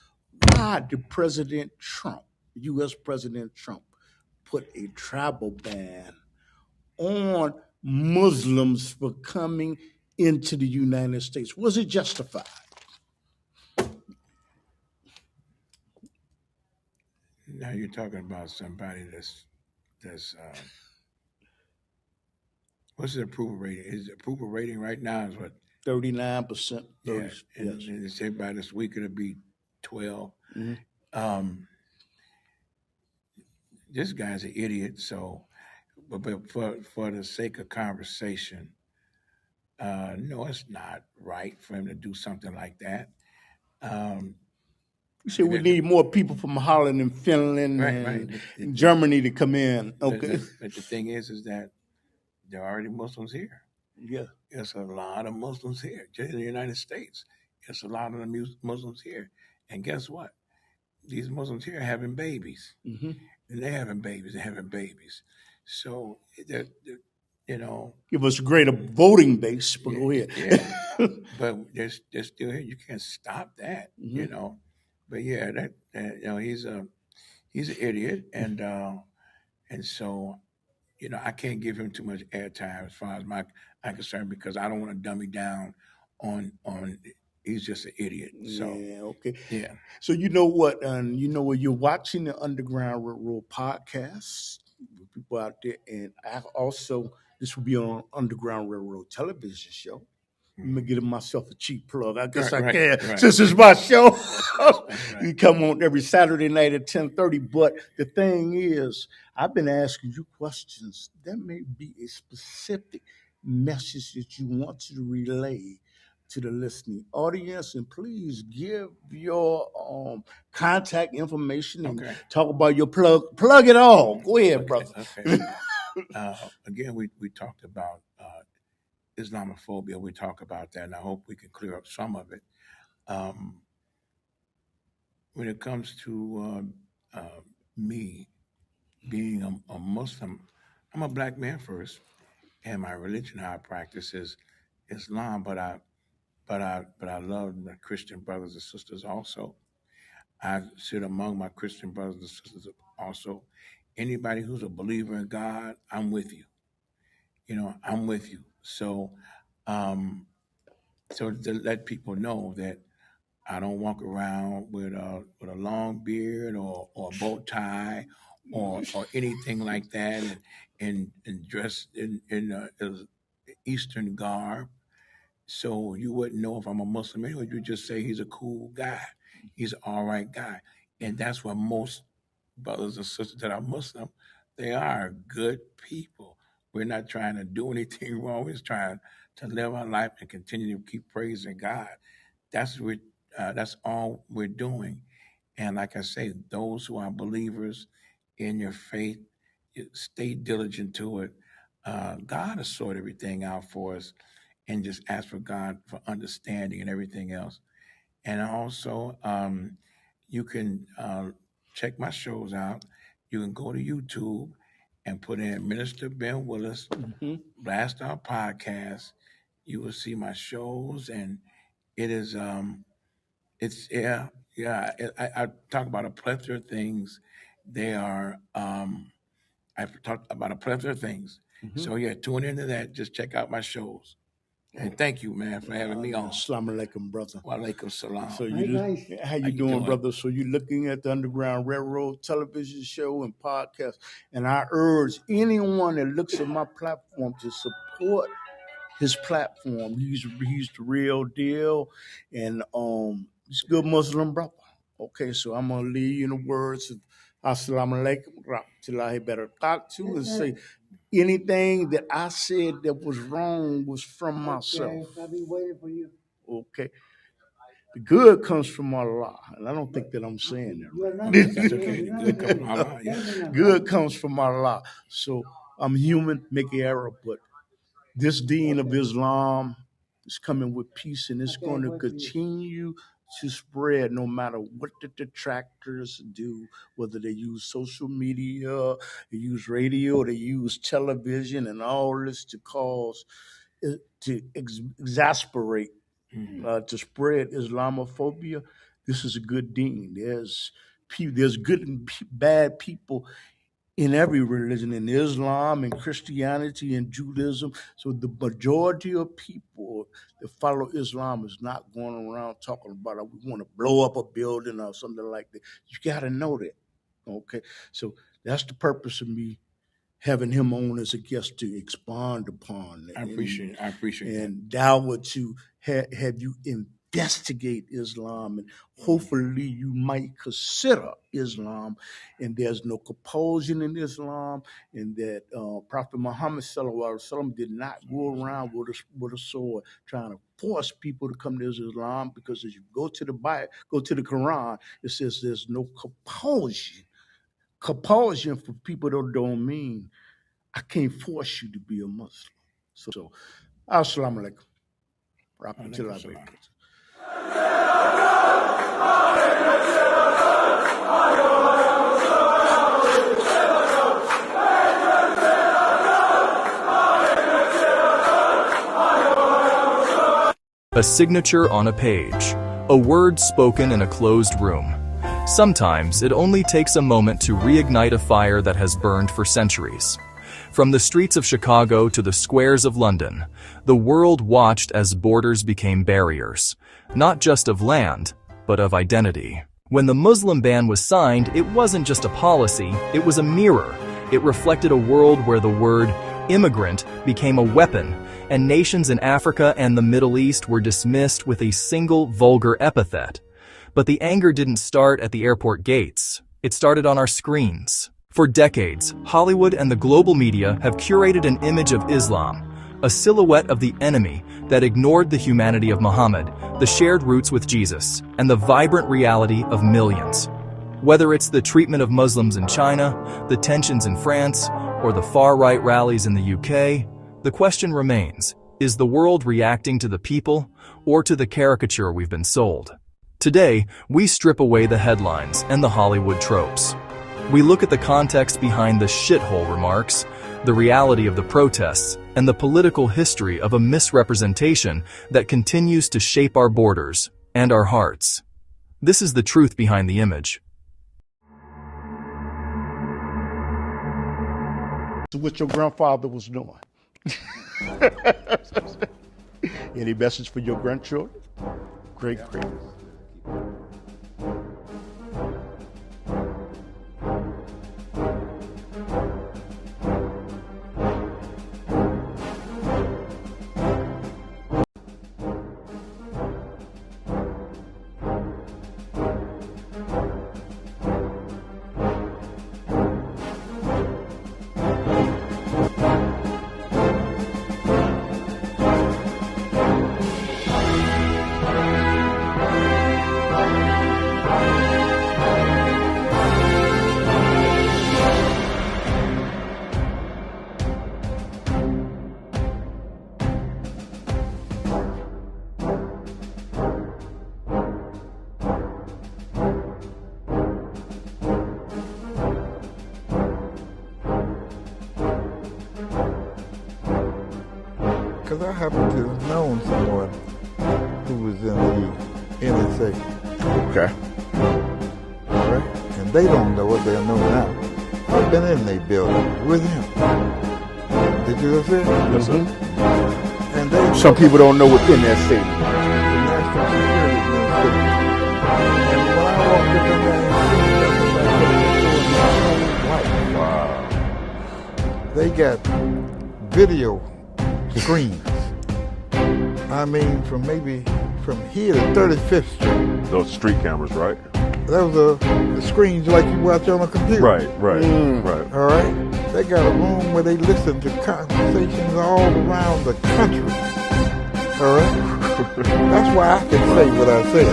why did President Trump, U.S. President Trump, put a travel ban on Muslims for coming into the United States? Was it justified? now you're talking about somebody that's what's the approval rating? Is the approval rating right now is what? 39%. Yeah, and Yes. they say by this week it'll be 12. Mm-hmm. Um, this guy's an idiot. So, but for the sake of conversation, no, it's not right for him to do something like that. You say we need more people from Holland and Finland right. and Germany to come in. Okay. But the thing is that there are already Muslims here. Yeah. There's a lot of Muslims here, just in the United States. There's a lot of Muslims here. And guess what? These Muslims here are having babies. Mm-hmm. And they're having babies. So, you know. Give us a greater voting base, but go ahead. Yeah. But they're still here. You can't stop that, Mm-hmm. you know. But yeah, that you know, he's an idiot. And so, you know, I can't give him too much airtime as far as I'm concerned because I don't want to dummy down on he's just an idiot. So Yeah, okay. yeah. So you know what? You're watching the Underground Railroad podcast with people out there, and I also this will be on Underground Railroad television show. I'm gonna give myself a cheap plug. I guess I can since it's my show. That's right. You come on every Saturday night at 10:30. But the thing is, I've been asking you questions. That may be a specific message that you want to relay to the listening audience, and please give your contact information and talk about your plug. Plug it all. Go ahead, brother. Okay. Again, we talked about Islamophobia. We talk about that, and I hope we can clear up some of it. When it comes to me being a Muslim, I'm a black man first, and my religion, how I practice, is Islam. But I love my Christian brothers and sisters also. I sit among my Christian brothers and sisters also. Anybody who's a believer in God, I'm with you. You know, I'm with you. So, so to let people know that I don't walk around with a long beard or a bow tie or anything like that, and dressed in Eastern garb. So you wouldn't know if I'm a Muslim anyway. You just say he's a cool guy, he's an all right guy, and that's what most brothers and sisters that are Muslim, they are good people. We're not trying to do anything wrong. We're just trying to live our life and continue to keep praising God. That's all we're doing. And like I say, those who are believers in your faith, stay diligent to it. God has sorted everything out for us, and just ask for God for understanding and everything else. And also, you can check my shows out. You can go to YouTube and put in Minister Ben Willis, Blast Our Podcast. You will see my shows, and it is it's I talk about a plethora of things. They are I've talked about a plethora of things. So yeah, tune into that. Just check out my shows. And thank you, man, for having me on. Assalamu alaikum, brother. Wa alaikum salam. So how you doing, brother? So you're looking at the Underground Railroad television show and podcast, and I urge anyone that looks at my platform to support his platform. He's the real deal, and he's a good Muslim brother. Okay, so I'm gonna leave you in the words of Assalamu alaikum rahmatullahi barakatuh and say anything that I said that was wrong was from myself. I'll be waiting for you. Okay. The good comes from Allah, and I don't think that I'm saying that right. That's okay. Good comes from Allah. Yeah. Good comes from Allah. So I'm human, make error, but this deen of Islam is coming with peace, and it's going to continue to spread no matter what the detractors do, whether they use social media, they use radio, they use television, and all this to cause, to exasperate, to spread Islamophobia. This is a good deen. There's good and bad people in every religion, in Islam and Christianity and Judaism. So the majority of people that follow Islam is not going around talking about, we want to blow up a building or something like that. You got to know that. Okay. So that's the purpose of me having him on as a guest to expand upon that. I appreciate that. And dawah to have you investigate Islam, and hopefully you might consider Islam, and there's no compulsion in Islam, and that Prophet Muhammad ﷺ did not go around with a sword trying to force people to come to Islam, because as you go to the Bible, go to the Quran, it says there's no compulsion. Compulsion for people that don't mean I can't force you to be a Muslim. So assalamu alaikum. Rahmatullahi wa barakatuh. A signature on a page, a word spoken in a closed room. Sometimes it only takes a moment to reignite a fire that has burned for centuries. From the streets of Chicago to the squares of London, the world watched as borders became barriers, not just of land, but of identity. When the Muslim ban was signed, it wasn't just a policy, it was a mirror. It reflected a world where the word immigrant became a weapon, and nations in Africa and the Middle East were dismissed with a single vulgar epithet. But the anger didn't start at the airport gates. It started on our screens. For decades, Hollywood and the global media have curated an image of Islam, a silhouette of the enemy that ignored the humanity of Muhammad, the shared roots with Jesus, and the vibrant reality of millions. Whether it's the treatment of Muslims in China, the tensions in France, or the far-right rallies in the UK, the question remains, is the world reacting to the people or to the caricature we've been sold? Today, we strip away the headlines and the Hollywood tropes. We look at the context behind the shithole remarks, the reality of the protests, and the political history of a misrepresentation that continues to shape our borders and our hearts. This is the truth behind the image. What your grandfather was doing. Any message for your grandchildren? Great. Because I happen to have known someone who was in the NSA. Okay. All right? And they don't know what they'll know now. I've been in their building with him. Did you see it? Yes, sir. And And they Some people don't know what's in that stadium. the National Security Administration. And when I walked up in there and seen them, they got video screens. I mean, from here to 35th Street. Those street cameras, right? Those are the screens like you watch on a computer. Right. All right. They got a room where they listen to conversations all around the country. All right. That's why I can say what I say.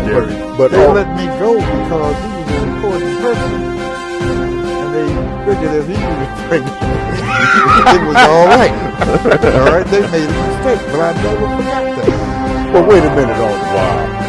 But they let me go because he was an important person, and they figured if he was pregnant, it was all right. All right. They made a mistake, but I never forgot that. Well, wait a minute, wow.